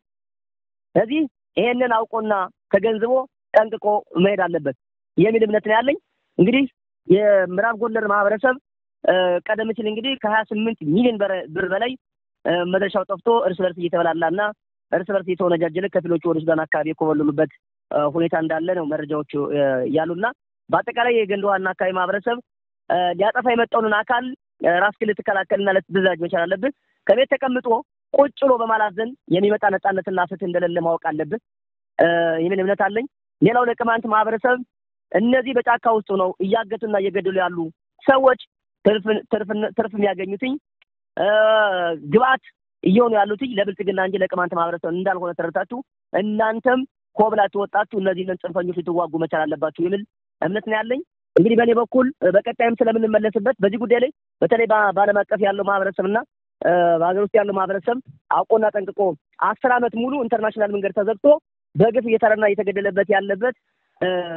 ስለዚህ ይሄንን አውቆና ተገንዝቦ ጠንቅቆ መሄድ አለበት የሚል እምነት ነው ያለኝ። እንግዲህ የምዕራብ ጎንደር ማህበረሰብ ቀደም ሲል እንግዲህ ከ28 ሚሊዮን ብር በላይ መድረሻው ጠፍቶ እርስ በርስ እየተበላላና እርስ በርስ እየተወነጃጀለ ከፊሎቹ ወደ ሱዳን አካባቢ የኮበለሉበት ሁኔታ እንዳለ ነው መረጃዎቹ ያሉና በአጠቃላይ የገንዳዋና አካባቢ ማህበረሰብ ሊያጠፋ የመጣውን አካል ራስክን ልትከላከልና ልትደራጅ መቻል አለብህ። ከቤት ተቀምጦ ቁጭ ብሎ በማላዘን የሚመጣ ነፃነትና ፍትህ እንደሌለ ማወቅ አለብህ የሚል እምነት አለኝ። ሌላው ለቅማንት ማህበረሰብ እነዚህ በጫካ ውስጥ ነው እያገቱና እየገደሉ ያሉ ሰዎች ትርፍ የሚያገኙትኝ ግብአት እየሆኑ ያሉትኝ ለብልጽግና እንጂ ለቅማንት ማህበረሰብ እንዳልሆነ ተረታችሁ እናንተም ኮብላችሁ ወጣችሁ እነዚህን ጽንፈኞች ልትዋጉ መቻል አለባችሁ የሚል እምነት ነው ያለኝ። እንግዲህ በእኔ በኩል በቀጣይም ስለምንመለስበት በዚህ ጉዳይ ላይ በተለይ በዓለም አቀፍ ያለው ማህበረሰብና በሀገር ውስጥ ያለው ማህበረሰብ አውቆና ጠንቅቆ 10 ዓመት ሙሉ ኢንተርናሽናል መንገድ ተዘግቶ በግፍ እየተረና እየተገደለበት ያለበት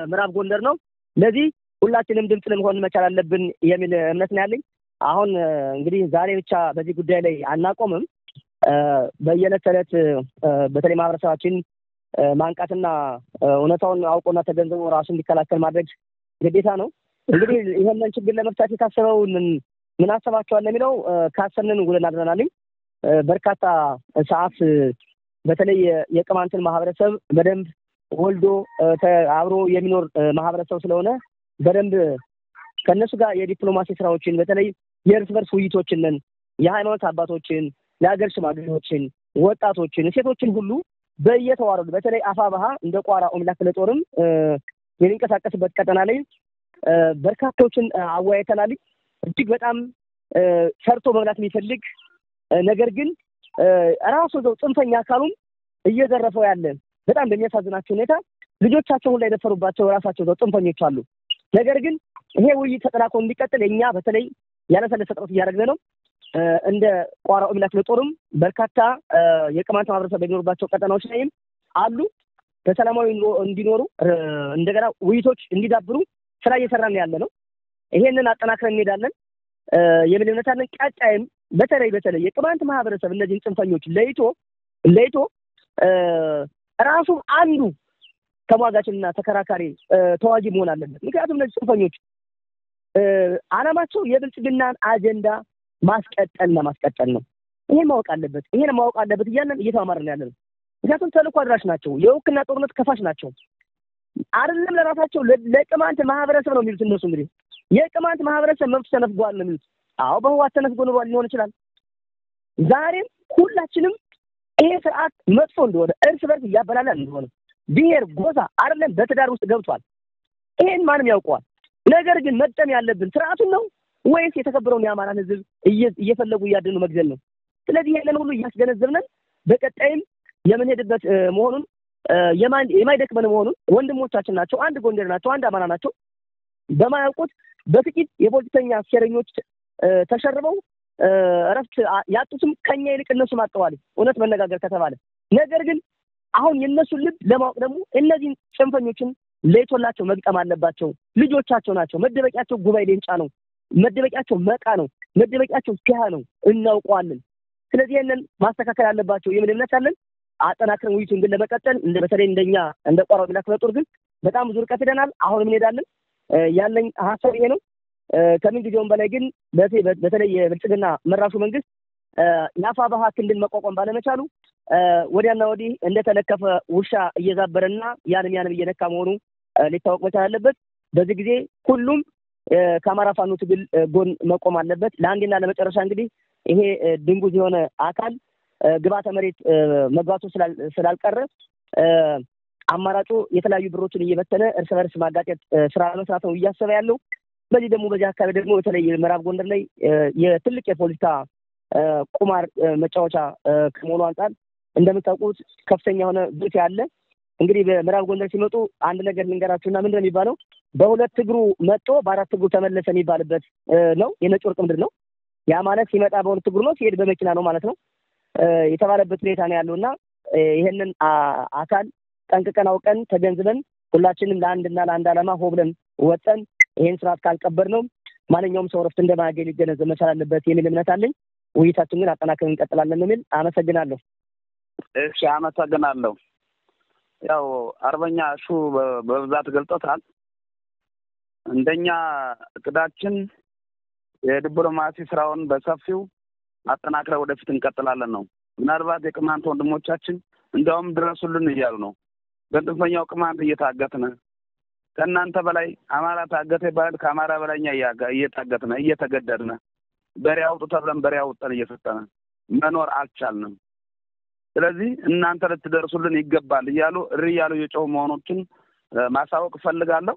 ምዕራብ ጎንደር ነው። ለዚህ ሁላችንም ድምጽ ልንሆን መቻል አለብን የሚል እምነት ነው ያለኝ። አሁን እንግዲህ ዛሬ ብቻ በዚህ ጉዳይ ላይ አናቆምም። በየዕለት ተዕለት በተለይ ማህበረሰባችን ማንቃትና እውነታውን አውቆና ተገንዝቦ ራሱን እንዲከላከል ማድረግ ግዴታ ነው። እንግዲህ ይሄንን ችግር ለመፍታት የታሰበውን ምን አሰባችኋል የሚለው ካሰብንን ውለን አድረናል። በርካታ ሰዓት በተለይ የቅማንትን ማህበረሰብ በደንብ ወልዶ አብሮ የሚኖር ማህበረሰብ ስለሆነ በደንብ ከነሱ ጋር የዲፕሎማሲ ስራዎችን በተለይ የእርስ በርስ ውይይቶችን የሃይማኖት አባቶችን፣ የሀገር ሽማግሌዎችን፣ ወጣቶችን፣ ሴቶችን ሁሉ በየተዋረዱ በተለይ አፋባሃ እንደ ቋራ ኦምላ ክፍለ ጦርም የሚንቀሳቀስበት ቀጠና ላይ በርካቶችን አወያይተናል። እጅግ በጣም ሰርቶ መብላት የሚፈልግ ነገር ግን ራሱ ዘው ጽንፈኛ አካሉም እየዘረፈው ያለ በጣም በሚያሳዝናቸው ሁኔታ ልጆቻቸውን ላይ ደፈሩባቸው ራሳቸው ዘው ጽንፈኞች አሉ። ነገር ግን ይሄ ውይይት ተጠናክሮ እንዲቀጥል እኛ በተለይ ያለሰለሰ ጥረት እያደረግን ነው። እንደ ቋራ ኦምላ ክፍለ ጦርም በርካታ የቅማንት ማህበረሰብ በሚኖርባቸው ቀጠናዎች ላይም አሉ በሰላማዊ እንዲኖሩ እንደገና ውይይቶች እንዲዳብሩ ስራ እየሰራን ያለ ነው። ይሄንን አጠናክረን እንሄዳለን የሚል እምነት አለን። ቀጣይም በተለይ የቅማንት ማህበረሰብ እነዚህን ጽንፈኞች ለይቶ ራሱ አንዱ ተሟጋችና ተከራካሪ ተዋጊ መሆን አለበት። ምክንያቱም እነዚህ ጽንፈኞች ዓላማቸው የብልጽግናን አጀንዳ ማስቀጠል ነው። ይሄን ማወቅ አለበት እያለን እየተማማርን ያለ ነው። ምክንያቱም ተልእኮ አድራሽ ናቸው። የውክልና ጦርነት ከፋሽ ናቸው። አይደለም ለራሳቸው ለቅማንት ማህበረሰብ ነው የሚሉት እነሱ። እንግዲህ የቅማንት ማህበረሰብ መብት ተነፍጓል ነው የሚሉት። አዎ በህዋት ተነፍጎ ሊሆን ይችላል። ዛሬም ሁላችንም ይሄ ስርዓት መጥፎ እንደሆነ እርስ በርስ እያበላላል እንደሆነ ብሔር ጎሳ አይደለም በትዳር ውስጥ ገብቷል። ይሄን ማንም ያውቀዋል። ነገር ግን መጠን ያለብን ስርዓቱን ነው ወይስ የተከበረውን የአማራን ህዝብ እየፈለጉ እያደኑ መግደል ነው? ስለዚህ ይሄንን ሁሉ እያስገነዘብን በቀጣይም የምንሄድበት መሆኑን የማይደክመን መሆኑን ወንድሞቻችን ናቸው። አንድ ጎንደር ናቸው። አንድ አማራ ናቸው። በማያውቁት በጥቂት የፖለቲከኛ ሴረኞች ተሸርበው እረፍት ያጡትም ከኛ ይልቅ እነሱ ማጠዋል እውነት መነጋገር ከተባለ። ነገር ግን አሁን የነሱን ልብ ለማወቅ ደግሞ እነዚህን ጽንፈኞችን ለይቶላቸው መግጠም አለባቸው። ልጆቻቸው ናቸው። መደበቂያቸው ጉባኤ ሌንጫ ነው። መደበቂያቸው መቃ ነው። መደበቂያቸው ፒያ ነው። እናውቀዋለን። ስለዚህ ይሄንን ማስተካከል አለባቸው የሚል እምነት አለን። አጠናክረን ውይይቱን ግን ለመቀጠል በተለይ እንደኛ እንደ ቋራ ኦምላ ክፍለ ጦር ግን በጣም ብዙ ርቀት ሄደናል። አሁንም እንሄዳለን። ያለኝ ሀሳብ ይሄ ነው። ከምን ጊዜውም በላይ ግን በተለይ የብልጽግና መራሹ መንግስት የአፋባሃ ክንድን መቋቋም ባለመቻሉ ወዲያና ወዲህ እንደተለከፈ ውሻ እየዛበረና ያንም እየነካ መሆኑ ሊታወቅ መቻል አለበት። በዚህ ጊዜ ሁሉም ከአማራ ፋኖ ትግል ጎን መቆም አለበት። ለአንዴና ለመጨረሻ እንግዲህ ይሄ ድንጉዝ የሆነ አካል ግባተ መሬት መግባቱ ስላልቀረ አማራጩ የተለያዩ ብሮችን እየበተነ እርስ በርስ ማጋጨት ስራ መስራት ነው እያሰበ ያለው። በዚህ አካባቢ ደግሞ በተለይ ምዕራብ ጎንደር ላይ የትልቅ የፖለቲካ ቁማር መጫወቻ ከመሆኑ አንጻር እንደምታውቁት ከፍተኛ የሆነ ግፍ ያለ እንግዲህ በምዕራብ ጎንደር ሲመጡ አንድ ነገር ልንገራችሁና ምንድን ነው የሚባለው በሁለት እግሩ መጥቶ በአራት እግሩ ተመለሰ የሚባልበት ነው። የነጭ ወርቅ ምድር ነው። ያ ማለት ሲመጣ በሁለት እግሩ ነው፣ ሲሄድ በመኪና ነው ማለት ነው የተባለበት ሁኔታ ነው ያለውና ይሄንን አካል ጠንቅቀን አውቀን ተገንዝበን ሁላችንም ለአንድና ለአንድ ዓላማ ሆ ብለን ወጠን ይሄን ስርዓት ካልቀበር ነው ማንኛውም ሰው ረፍት እንደማያገኝ ሊገነዘብ መቻል አለበት የሚል እምነት አለኝ። ውይይታችን ግን አጠናክረን እንቀጥላለን የሚል አመሰግናለሁ። እሺ አመሰግናለሁ። ያው አርበኛ እሱ በብዛት ገልጦታል። እንደኛ እቅዳችን የዲፕሎማሲ ስራውን በሰፊው አጠናክረን ወደፊት እንቀጥላለን ነው። ምናልባት የቅማንት ወንድሞቻችን እንደውም ድረሱልን እያሉ ነው። በጥንፈኛው ቅማንት እየታገትነ ከእናንተ በላይ አማራ ታገተ ይባላል። ከአማራ በላይ እኛ እየታገትነ እየተገደድነ በሬ አውጡ ተብለን በሬ አውጥተን እየሰጠነ መኖር አልቻልንም። ስለዚህ እናንተ ልትደርሱልን ይገባል እያሉ እያሉ የጮሁ መሆኖችን ማሳወቅ ፈልጋለሁ።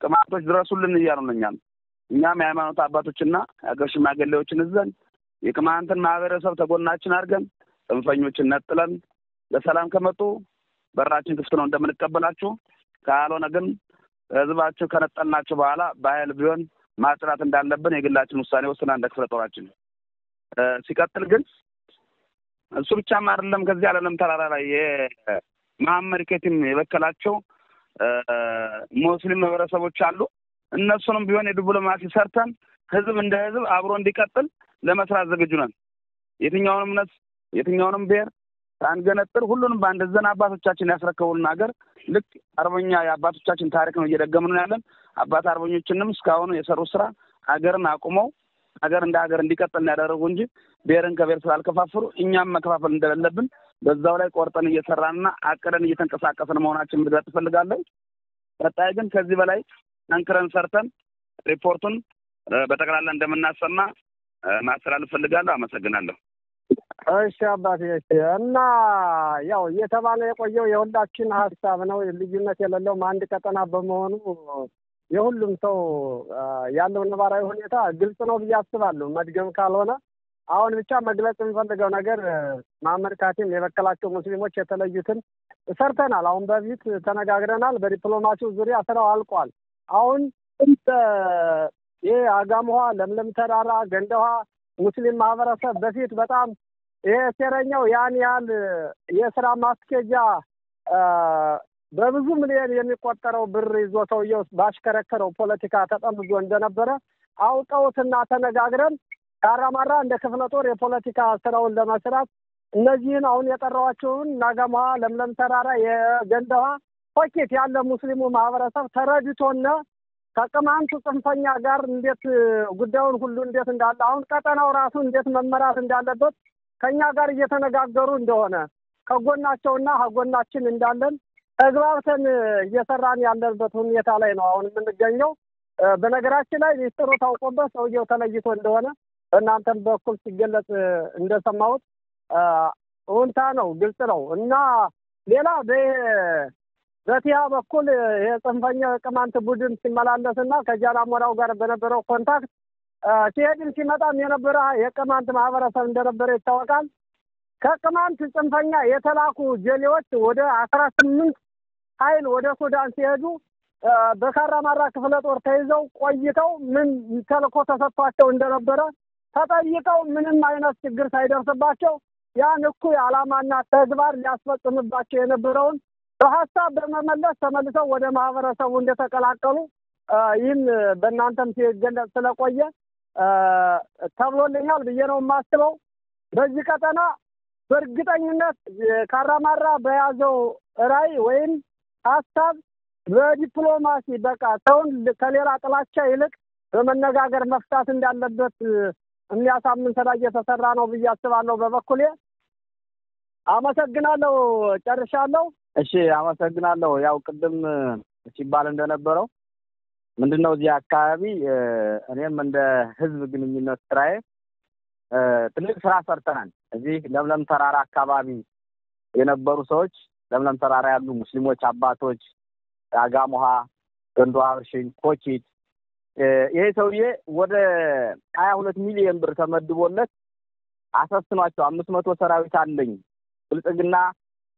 ቅማንቶች ድረሱልን እያሉ ነው። እኛም የሃይማኖት አባቶችና የአገር ሽማግሌዎችን እዘን የቅማንትን ማህበረሰብ ተጎናችን አድርገን ጽንፈኞችን ነጥለን ለሰላም ከመጡ በራችን ክፍት ነው እንደምንቀበላችሁ፣ ካልሆነ ግን ህዝባችሁ ከነጠልናቸው በኋላ በኃይል ቢሆን ማጽናት እንዳለብን የግላችን ውሳኔ ወስነን እንደ ክፍለ ጦራችን። ሲቀጥል ግን እሱ ብቻም አይደለም። ከዚህ ዓለም ተራራ ላይ የመሐመድ ከቲም የበከላቸው ሙስሊም ማህበረሰቦች አሉ። እነሱንም ቢሆን የዲፕሎማሲ ሰርተን ህዝብ እንደ ህዝብ አብሮ እንዲቀጥል ለመስራት ዝግጁ ነን። የትኛውንም እምነት የትኛውንም ብሔር ሳንገነጥል ሁሉንም በአንድ ዘን አባቶቻችን ያስረከቡልን ሀገር ልክ አርበኛ የአባቶቻችን ታሪክ ነው እየደገምን ያለን። አባት አርበኞችንም እስካሁን የሰሩ ስራ ሀገርን አቁመው ሀገር እንደ ሀገር እንዲቀጥል ያደረጉ እንጂ ብሔርን ከብሔር ስላልከፋፈሉ እኛም መከፋፈል እንደሌለብን በዛው ላይ ቆርጠን እየሰራንና አቅደን እየተንቀሳቀስን መሆናችን መግለጽ እፈልጋለሁ። ቀጣይ ግን ከዚህ በላይ ጠንክረን ሰርተን ሪፖርቱን በጠቅላላ እንደምናሰማ ማስተላለፍ እፈልጋለሁ። አመሰግናለሁ። እሺ አባቴ። እና ያው እየተባለ የቆየው የሁላችን ሀሳብ ነው። ልዩነት የሌለውም አንድ ቀጠና በመሆኑ የሁሉም ሰው ያለው ነባራዊ ሁኔታ ግልጽ ነው ብዬ አስባለሁ። መድገም ካልሆነ አሁን ብቻ መግለጽ የምፈልገው ነገር መሐመድ ካቲም የበከላቸው ሙስሊሞች የተለዩትን ሰርተናል። አሁን በፊት ተነጋግረናል። በዲፕሎማሲው ዙሪያ ስራው አልቋል። አሁን ይሄ አጋምዋ፣ ለምለም ተራራ፣ ገንደዋ ሙስሊም ማህበረሰብ በፊት በጣም ይሄ ሴረኛው ያን ያህል የስራ ማስኬጃ በብዙ ሚሊዮን የሚቆጠረው ብር ይዞ ሰውየው ባሽከረከረው ፖለቲካ ተጠምዞ እንደነበረ አውቀውትና ተነጋግረን ካራማራ እንደ ክፍለ ጦር የፖለቲካ ስራውን ለመስራት እነዚህን አሁን የጠራኋቸውን ናጋማ፣ ለምለም ተራራ፣ የገንደዋ ፖኬት ያለ ሙስሊሙ ማህበረሰብ ተረድቶና ከቅማንቱ ጽንፈኛ ጋር እንዴት ጉዳዩን ሁሉ እንዴት እንዳለ አሁን ቀጠናው ራሱ እንዴት መመራት እንዳለበት ከኛ ጋር እየተነጋገሩ እንደሆነ ከጎናቸውና ከጎናችን እንዳለን ተግባብተን እየሰራን ያለበት ሁኔታ ላይ ነው አሁን የምንገኘው። በነገራችን ላይ ሚስጥሩ ታውቆበት ሰውየው ተለይቶ እንደሆነ በእናንተም በኩል ሲገለጽ እንደሰማሁት እውነታ ነው፣ ግልጽ ነው። እና ሌላ በቲያ በኩል የጽንፈኛ ቅማንት ቡድን ሲመላለስና ከጃላሞራው ጋር በነበረው ኮንታክት ሲሄድም ሲመጣም የነበረ የቅማንት ማህበረሰብ እንደነበረ ይታወቃል። ከቅማንት ጽንፈኛ የተላኩ ጀሌዎች ወደ 18 ኃይል ወደ ሱዳን ሲሄዱ በካራማራ ክፍለ ጦር ተይዘው ቆይተው ምን ተልኮ ተሰጥቷቸው እንደነበረ ተጠይቀው ምንም አይነት ችግር ሳይደርስባቸው ያን እኩይ ዓላማና ተግባር ሊያስፈጽምባቸው የነበረውን በሀሳብ በመመለስ ተመልሰው ወደ ማህበረሰቡ እንደተቀላቀሉ ይህን በእናንተም ሲገለጽ ስለቆየ ተብሎልኛል ብዬ ነው የማስበው። በዚህ ቀጠና በእርግጠኝነት ካራማራ በያዘው ራዕይ ወይም ሀሳብ በዲፕሎማሲ በቃ ሰውን ከሌላ ጥላቻ ይልቅ በመነጋገር መፍታት እንዳለበት የሚያሳምን ስራ እየተሰራ ነው ብዬ አስባለሁ። በበኩሌ አመሰግናለሁ። ጨርሻለሁ። እሺ አመሰግናለሁ። ያው ቅድም ሲባል እንደነበረው ምንድነው እዚህ አካባቢ እኔም እንደ ህዝብ ግንኙነት ስራዬ ትልቅ ስራ ሰርተናል። እዚህ ለምለም ተራራ አካባቢ የነበሩ ሰዎች ለምለም ተራራ ያሉ ሙስሊሞች አባቶች አጋሞሃ፣ ገንዶዋ፣ እርሽኝ፣ ኮቺት ይሄ ሰውዬ ወደ 22 ሚሊዮን ብር ተመድቦለት አሰስኗቸው 500 ሰራዊት አለኝ ብልጽግና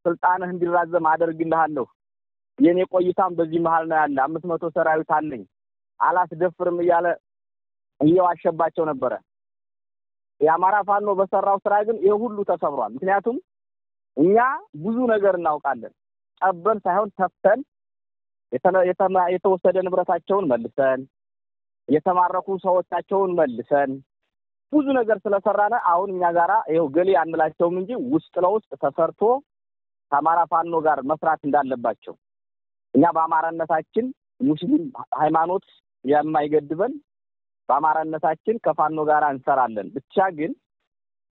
ስልጣንህ እንዲራዘም አደርግልሃለሁ የኔ ቆይታም በዚህ መሃል ነው ያለ 500 ሰራዊት አለኝ አላስደፍርም እያለ እየዋሸባቸው ነበር የአማራ ፋኖ በሰራው ስራ ግን ይሄ ሁሉ ተሰብሯል ምክንያቱም እኛ ብዙ ነገር እናውቃለን ጠበን ሳይሆን ተፍተን የተወሰደ ንብረታቸውን መልሰን የተማረኩ ሰዎቻቸውን መልሰን ብዙ ነገር ስለሰራነ አሁን እኛ ጋራ ይሄው ገሌ አንላቸውም እንጂ ውስጥ ለውስጥ ተሰርቶ ከአማራ ፋኖ ጋር መስራት እንዳለባቸው እኛ በአማራነታችን ሙስሊም ሃይማኖት የማይገድበን በአማራነታችን ከፋኖ ጋር እንሰራለን ብቻ ግን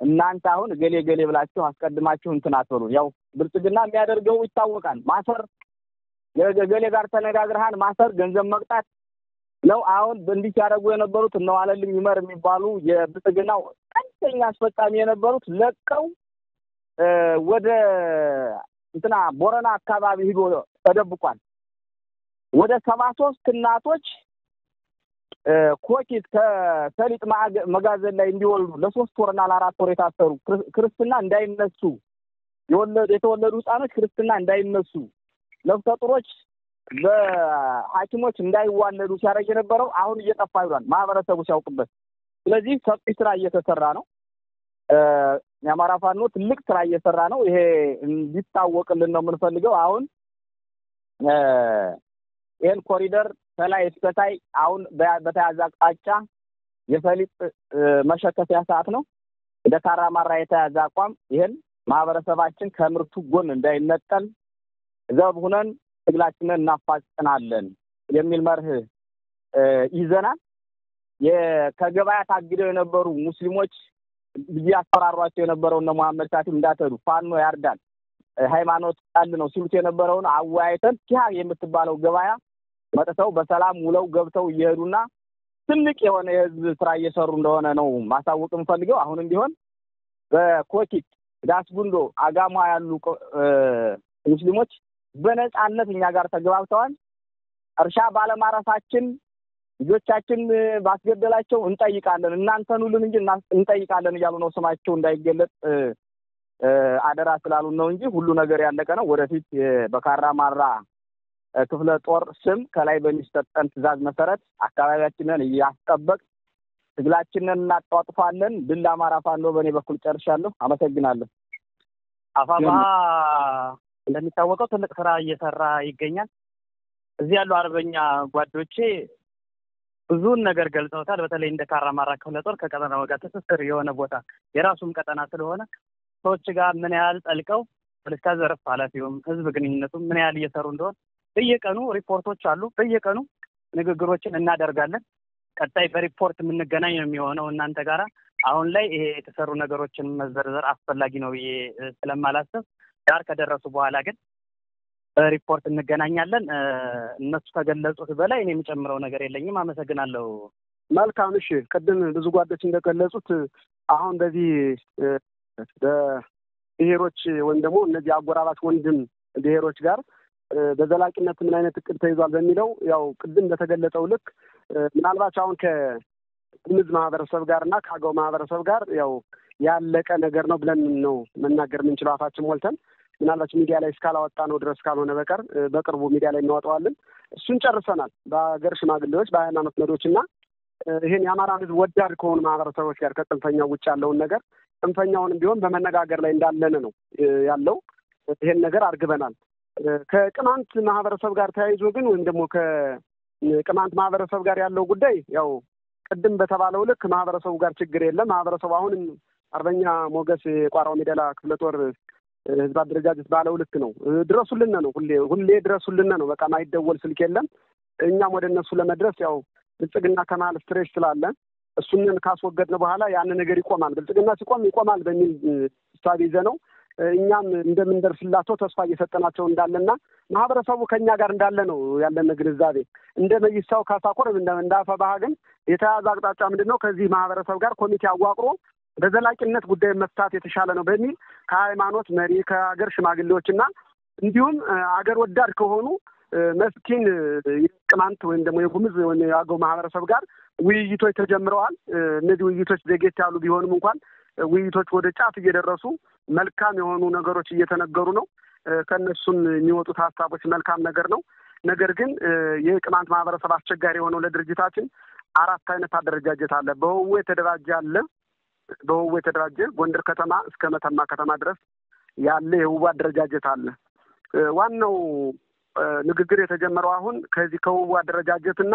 እናንተ አሁን ገሌ ብላችሁ አስቀድማችሁ እንትን አትበሉ ያው ብልጽግና የሚያደርገው ይታወቃል ማሰር ገሌ ጋር ተነጋግረሃን ማሰር ገንዘብ መቅጣት ነው አሁን በእንዲህ ያደርጉ የነበሩት ነው አለልኝ ይመር የሚባሉ የብልጽግናው አንተኛ አስፈጻሚ የነበሩት ለቀው ወደ እንትና ቦረና አካባቢ ሄዶ ተደብቋል ወደ 73 እናቶች ኮኪት ከሰሊጥ መጋዘን ላይ እንዲወልዱ ለ3 ወርና ለ4 ወር የታሰሩ ክርስትና እንዳይነሱ የተወለዱ ህፃኖች ክርስትና እንዳይነሱ ለፍተጥሮች በሐኪሞች እንዳይዋለዱ ሲያረግ የነበረው አሁን እየጠፋ ይሏል ማህበረሰቡ ሲያውቅበት ስለዚህ ሰፊ ስራ እየተሰራ ነው የአማራ ፋኖ ትልቅ ስራ እየሰራ ነው ይሄ እንዲታወቅልን ነው የምንፈልገው አሁን ይሄን ኮሪደር ከላይ እስከታይ አሁን በተያዘ አቅጣጫ የሰሊጥ መሸከፊያ ሰዓት ነው እንደ ካራማራ የተያዘ አቋም ይሄን ማህበረሰባችን ከምርቱ ጎን እንዳይነጠል ዘብ ሆነን ትግላችንን እናፋጽናለን የሚል መርህ ይዘናል ከገበያ ታግደው የነበሩ ሙስሊሞች ቢያስፈራሯቸው የነበረው ነው መሐመድ ሳቲም እንዳተዱ ፋኖ ያርዳል ሃይማኖት ጣል ነው ሲሉት የነበረውን አዋይተን ኪያ የምትባለው ገበያ መጥተው በሰላም ውለው ገብተው ይሄዱና ትልቅ የሆነ የህዝብ ስራ እየሰሩ እንደሆነ ነው ማሳወቅም ፈልገው አሁንም ቢሆን በኮኪት ዳስጉንዶ አጋማ ያሉ ሙስሊሞች በነጻነት እኛ ጋር ተግባብተዋል እርሻ ባለማረሳችን ልጆቻችን ባስገደላቸው እንጠይቃለን እናንተን ሁሉን እንጂ እንጠይቃለን እያሉ ነው ስማቸው እንዳይገለጽ አደራ ስላሉ ነው እንጂ ሁሉ ነገር ያለቀ ነው ወደፊት በካራማራ ክፍለ ጦር ስም ከላይ በሚሰጠን ትዕዛዝ መሰረት አካባቢያችንን ያስጠበቅ ትግላችንን እናጣጥፋለን ድል አማራ ፋኖ በኔ በኩል ጨርሻለሁ አመሰግናለሁ አፋባ እንደሚታወቀው ትልቅ ስራ እየሰራ ይገኛል እዚህ ያሉ አርበኛ ጓዶቼ ብዙን ነገር ገልጸውታል በተለይ እንደ ካራማራ ክፍለ ጦር ከቀጠናው ጋር ትስስር የሆነ ቦታ የራሱም ቀጠና ስለሆነ ሰዎች ጋር ምን ያህል ጠልቀው ፖለቲካ ዘርፍ ኃላፊውም ህዝብ ግንኙነቱም ምን ያህል እየሰሩ እንደሆነ በየቀኑ ሪፖርቶች አሉ በየቀኑ ንግግሮችን እናደርጋለን ቀጣይ በሪፖርት የምንገናኝ ነው የሚሆነው እናንተ ጋራ አሁን ላይ ይሄ የተሰሩ ነገሮችን መዘርዘር አስፈላጊ ነው ስለማላስብ ዳር ከደረሱ በኋላ ግን በሪፖርት እንገናኛለን እነሱ ተገለጹት በላይ እኔ የምጨምረው ነገር የለኝም አመሰግናለሁ መልካም እሺ ቀደም ብዙ ጓዶች እንደገለጹት አሁን በዚህ በብሔሮች ወይም ደግሞ እነዚህ አጎራባች ወንድም ብሔሮች ጋር በዘላቂነት ምን አይነት እቅድ ተይዟል በሚለው ያው ቅድም በተገለጸው ልክ ምናልባት አሁን ከጉሙዝ ማህበረሰብ ጋርና ከአገው ማህበረሰብ ጋር ያው ያለቀ ነገር ነው ብለን ነው መናገር የምንችለው አፋችን ሞልተን ምናልባት ሚዲያ ላይ እስካላወጣ ነው ድረስ ካልሆነ በቀር በቅርቡ ሚዲያ ላይ እናወጣዋለን እሱን ጨርሰናል በአገር ሽማግሌዎች በሃይማኖት መሪዎችና ይሄን የአማራ ህዝብ ወዳድ ከሆኑ ማህበረሰቦች ጋር ከጽንፈኛው ውጭ ያለውን ነገር ጽንፈኛውንም ቢሆን በመነጋገር ላይ እንዳለነ ነው ያለው ይሄን ነገር አርግበናል ከቅማንት ማህበረሰብ ጋር ተያይዞ ግን ወይም ደግሞ ከቅማንት ማህበረሰብ ጋር ያለው ጉዳይ ያው ቅድም በተባለው ልክ ማህበረሰቡ ጋር ችግር የለም ማህበረሰቡ አሁንም አርበኛ ሞገስ ቋራው ሜዳላ ክፍለ ጦር ህዝብ አደረጃጀት ባለው ልክ ነው ድረሱልን ነው ሁሌ ድረሱልን ነው በቃ ማይደወል ስልክ የለም እኛም ወደ እነሱ ለመድረስ ያው ብልጽግና ከማል ስትሬሽ ስላለ እሱንን ካስወገድን በኋላ ያን ነገር ይቆማል ብልጽግና ሲቆም ይቆማል በሚል ሐሳብ ይዘነው እኛም እንደምንደርስላቸው ተስፋ እየሰጠናቸው እንዳለና ማህበረሰቡ ከኛ ጋር እንዳለ ነው ያለን ግንዛቤ እንደ መይሳው ካሳቆር እንዳፈባህ ግን የተያዘ አቅጣጫ ምንድነው ከዚህ ማህበረሰብ ጋር ኮሚቴ አዋቅሮ በዘላቂነት ጉዳይ መፍታት የተሻለ ነው በሚል ከሃይማኖት መሪ ከሀገር ሽማግሌዎችና እንዲሁም አገር ወዳድ ከሆኑ መስኪን ቅማንት ወይም ደግሞ የጉሙዝ ወይም የአገው ማህበረሰብ ጋር ውይይቶች ተጀምረዋል እነዚህ ውይይቶች ዘጌት ያሉ ቢሆንም እንኳን ውይይቶች ወደ ጫፍ እየደረሱ መልካም የሆኑ ነገሮች እየተነገሩ ነው ከነሱም የሚወጡት ሀሳቦች መልካም ነገር ነው። ነገር ግን የቅማንት ማህበረሰብ አስቸጋሪ የሆነው ለድርጅታችን 4 አይነት አደረጃጀት አለ። በህቡ የተደራጀ አለ። በህቡ የተደራጀ ጎንደር ከተማ እስከ መተማ ከተማ ድረስ ያለ የህቡ አደረጃጀት አለ። ዋናው ንግግር የተጀመረው አሁን ከዚህ ከህቡ አደረጃጀትና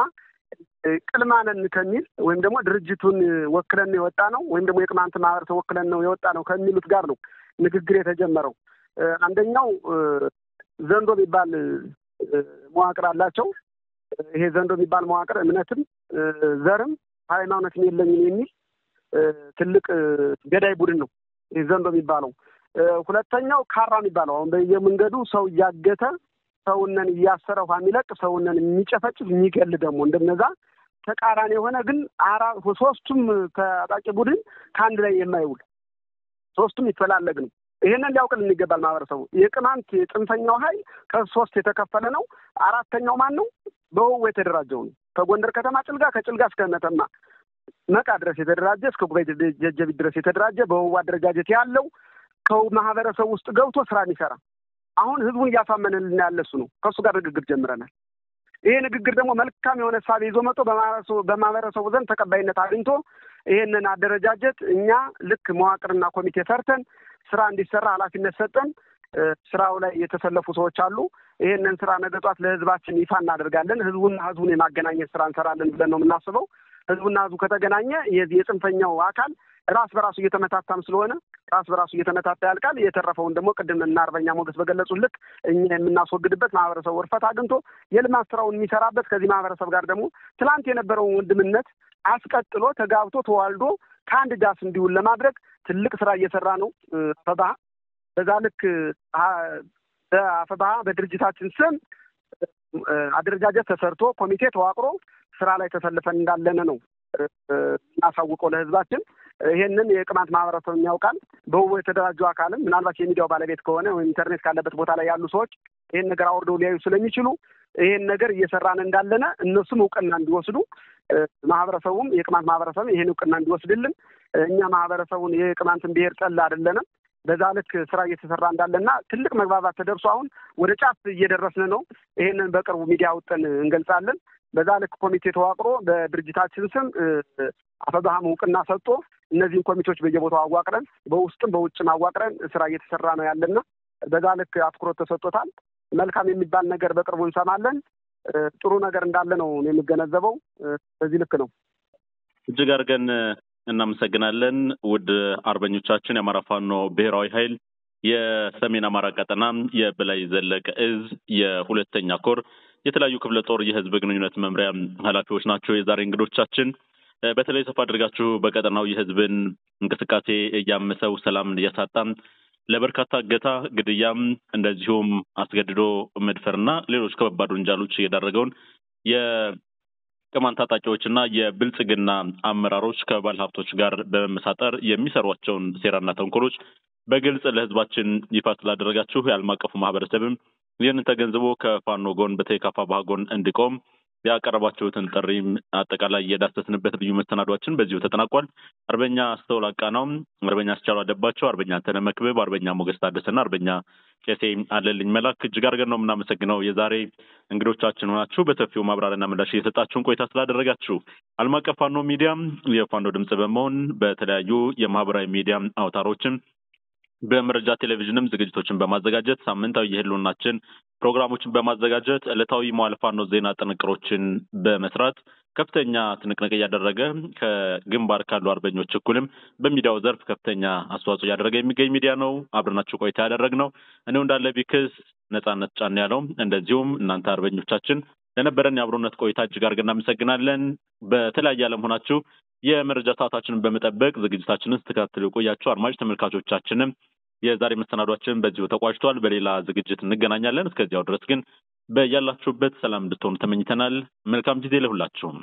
ቅልማነን ከሚል ወይም ደግሞ ድርጅቱን ወክለን ነው የወጣ ነው ወይም ደግሞ የቅማንት ማህበረሰብ ወክለን ነው የወጣ ነው ከሚሉት ጋር ነው ንግግር የተጀመረው። አንደኛው ዘንዶ የሚባል መዋቅር አላቸው። ይሄ ዘንዶ የሚባል መዋቅር እምነትም ዘርም ሃይማኖትም የለኝም የሚል ትልቅ ገዳይ ቡድን ነው ይሄ ዘንዶ የሚባለው። ሁለተኛው ካራ የሚባለው አሁን በየመንገዱ ሰው እያገተ ሰውነን እያሰረ ውሃ የሚለቅ ሰውነን የሚጨፈጭፍ የሚገል ደግሞ እንደነዛ ተቃራኒ የሆነ ግን ሶስቱም ታጣቂ ቡድን ከአንድ ላይ የማይውል ሶስቱም ይፈላለግ ነው። ይሄንን ሊያውቅልን ይገባል ማህበረሰቡ። የቅማንት ጽንፈኛው ኃይል ከ3 የተከፈለ ነው። 4ኛው ማን ነው? በህቡ የተደራጀው ነው። ከጎንደር ከተማ ጭልጋ፣ ከጭልጋ እስከ መተማ መቃ ድረስ የተደራጀ እስከ ጉባኤ ጀጀቢት ድረስ የተደራጀ በህቡ አደረጃጀት ያለው ከማህበረሰቡ ውስጥ ገብቶ ስራ የሚሰራ አሁን ህዝቡን እያሳመነልን ያለ እሱ ነው። ከእሱ ጋር ንግግር ጀምረናል። ይሄ ንግግር ደግሞ መልካም የሆነ ሳቢ ይዞ መጥቶ በማህበረሰቡ ዘንድ ተቀባይነት አግኝቶ ይሄንን አደረጃጀት እኛ ልክ መዋቅርና ኮሚቴ ሰርተን ስራ እንዲሰራ ኃላፊነት ሰጠን። ስራው ላይ የተሰለፉ ሰዎች አሉ። ይሄንን ስራ ነገ ጧት ለህዝባችን ይፋ እናደርጋለን። ህዝቡን የማገናኘት ስራ እንሰራለን ብለን ነው የምናስበው። ህዝቡና ህዝቡ ከተገናኘ የዚህ የጽንፈኛው አካል ራስ በራሱ እየተመታታም ስለሆነ ራስ በራሱ እየተመታታ ያልቃል። የተረፈውን ደግሞ ቅድም እና አርበኛ ሞገስ በገለጹት ልክ እኛ የምናስወግድበት ማህበረሰቡ እርፈት አግኝቶ የልማት ስራውን የሚሰራበት ከዚህ ማህበረሰብ ጋር ደግሞ ትላንት የነበረውን ወንድምነት አስቀጥሎ ተጋብቶ ተዋልዶ ከአንድ ዳስ እንዲውል ለማድረግ ትልቅ ስራ እየሰራ ነው አፈባህ። በዛ ልክ በአፈባህ በድርጅታችን ስም አደረጃጀት ተሰርቶ ኮሚቴ ተዋቅሮ ስራ ላይ ተሰልፈን እንዳለን ነው እናሳውቀው ለህዝባችን። ይሄንን የቅማንት ማህበረሰብ ያውቃል። በህቡ የተደራጀው አካልም ምናልባት የሚዲያው ባለቤት ከሆነ ወይም ኢንተርኔት ካለበት ቦታ ላይ ያሉ ሰዎች ይሄን ነገር አውርደው ሊያዩ ስለሚችሉ ይሄን ነገር እየሰራን እንዳለነ እነሱም እውቅና እንዲወስዱ ማህበረሰቡም የቅማንት ማህበረሰብ ይሄን እውቅና እንዲወስድልን እኛ ማህበረሰቡን የቅማንትን ብሔር ጠል አይደለንም። በዛ ልክ ስራ እየተሰራ እንዳለና ትልቅ መግባባት ተደርሶ አሁን ወደ ጫፍ እየደረስን ነው። ይሄንን በቅርቡ ሚዲያ አውጥተን እንገልጻለን። በዛ ልክ ኮሚቴ ተዋቅሮ በድርጅታችን ስም አፈባህም እውቅና ሰጥቶ እነዚህን ኮሚቴዎች በየቦታው አዋቅረን በውስጥም በውጭም አዋቅረን ስራ እየተሰራ ነው ያለና በዛ ልክ አትኩሮት ተሰጥቶታል። መልካም የሚባል ነገር በቅርቡ እንሰማለን። ጥሩ ነገር እንዳለ ነው የሚገነዘበው። በዚህ ልክ ነው። እጅግ አድርገን እናመሰግናለን። ውድ አርበኞቻችን የአማራ ፋኖ ብሔራዊ ኃይል የሰሜን አማራ ቀጠና የበላይ ዘለቀ እዝ የ2ኛ ኮር የተለያዩ ክፍለ ጦር የህዝብ ግንኙነት መምሪያ ኃላፊዎች ናቸው የዛሬ እንግዶቻችን። በተለይ ሰፋ አድርጋችሁ በቀጠናው የህዝብን እንቅስቃሴ እያመሰው ሰላም እያሳጣም ለበርካታ እገታ፣ ግድያም እንደዚሁም አስገድዶ መድፈርና ሌሎች ከባድ ወንጀሎች እየዳረገውን የቅማንት ታጣቂዎችና የብልጽግና አመራሮች ከባለ ሀብቶች ጋር በመመሳጠር የሚሰሯቸውን ሴራና ተንኮሎች በግልጽ ለህዝባችን ይፋ ስላደረጋችሁ የዓለም አቀፉ ማህበረሰብም ይህንን ተገንዝቦ ከፋኖ ጎን በተካፋ ባጎን እንዲቆም ያቀረባችሁትን ጥሪም አጠቃላይ የዳሰስንበት ልዩ መሰናዷችን በዚሁ ተጠናቋል። አርበኛ አስተውል አቃናው፣ አርበኛ አስቻሉ አደባቸው፣ አርበኛ አንተነህ መክብብ፣ አርበኛ ሞገስ ታደሰና አርበኛ ቄሴ አለልኝ መላክ እጅግ አድርገን ነው የምናመሰግነው። የዛሬ እንግዶቻችን ሆናችሁ በሰፊው ማብራሪያና ምላሽ እየሰጣችሁን ቆይታ ስላደረጋችሁ ዓለም አቀፍ ፋኖ ሚዲያ የፋኖ ድምጽ በመሆን በተለያዩ የማህበራዊ ሚዲያ አውታሮችን በመረጃ ቴሌቪዥንም ዝግጅቶችን በማዘጋጀት ሳምንታዊ የህልውናችን ፕሮግራሞችን በማዘጋጀት ዕለታዊ መዋዕለ ፋኖ ዜና ጥንቅሮችን በመስራት ከፍተኛ ትንቅንቅ እያደረገ ከግንባር ካሉ አርበኞች እኩልም በሚዲያው ዘርፍ ከፍተኛ አስተዋጽኦ እያደረገ የሚገኝ ሚዲያ ነው። አብረናችሁ ቆይታ ያደረግነው እኔው እንዳለ ቢክስ ነጻነት ጫን ያለው እንደዚሁም እናንተ አርበኞቻችን ለነበረን የአብሮነት ቆይታ እጅግ አድርገን እናመሰግናለን። በተለያየ ዓለም ሆናችሁ የመረጃ ሰዓታችንን በመጠበቅ ዝግጅታችንን ስትከታተሉ ቆያችሁ አድማጭ ተመልካቾቻችንም የዛሬ መሰናዷችን በዚሁ ተቋጭቷል። በሌላ ዝግጅት እንገናኛለን። እስከዚያው ድረስ ግን በያላችሁበት ሰላም እንድትሆኑ ተመኝተናል። መልካም ጊዜ ለሁላችሁም።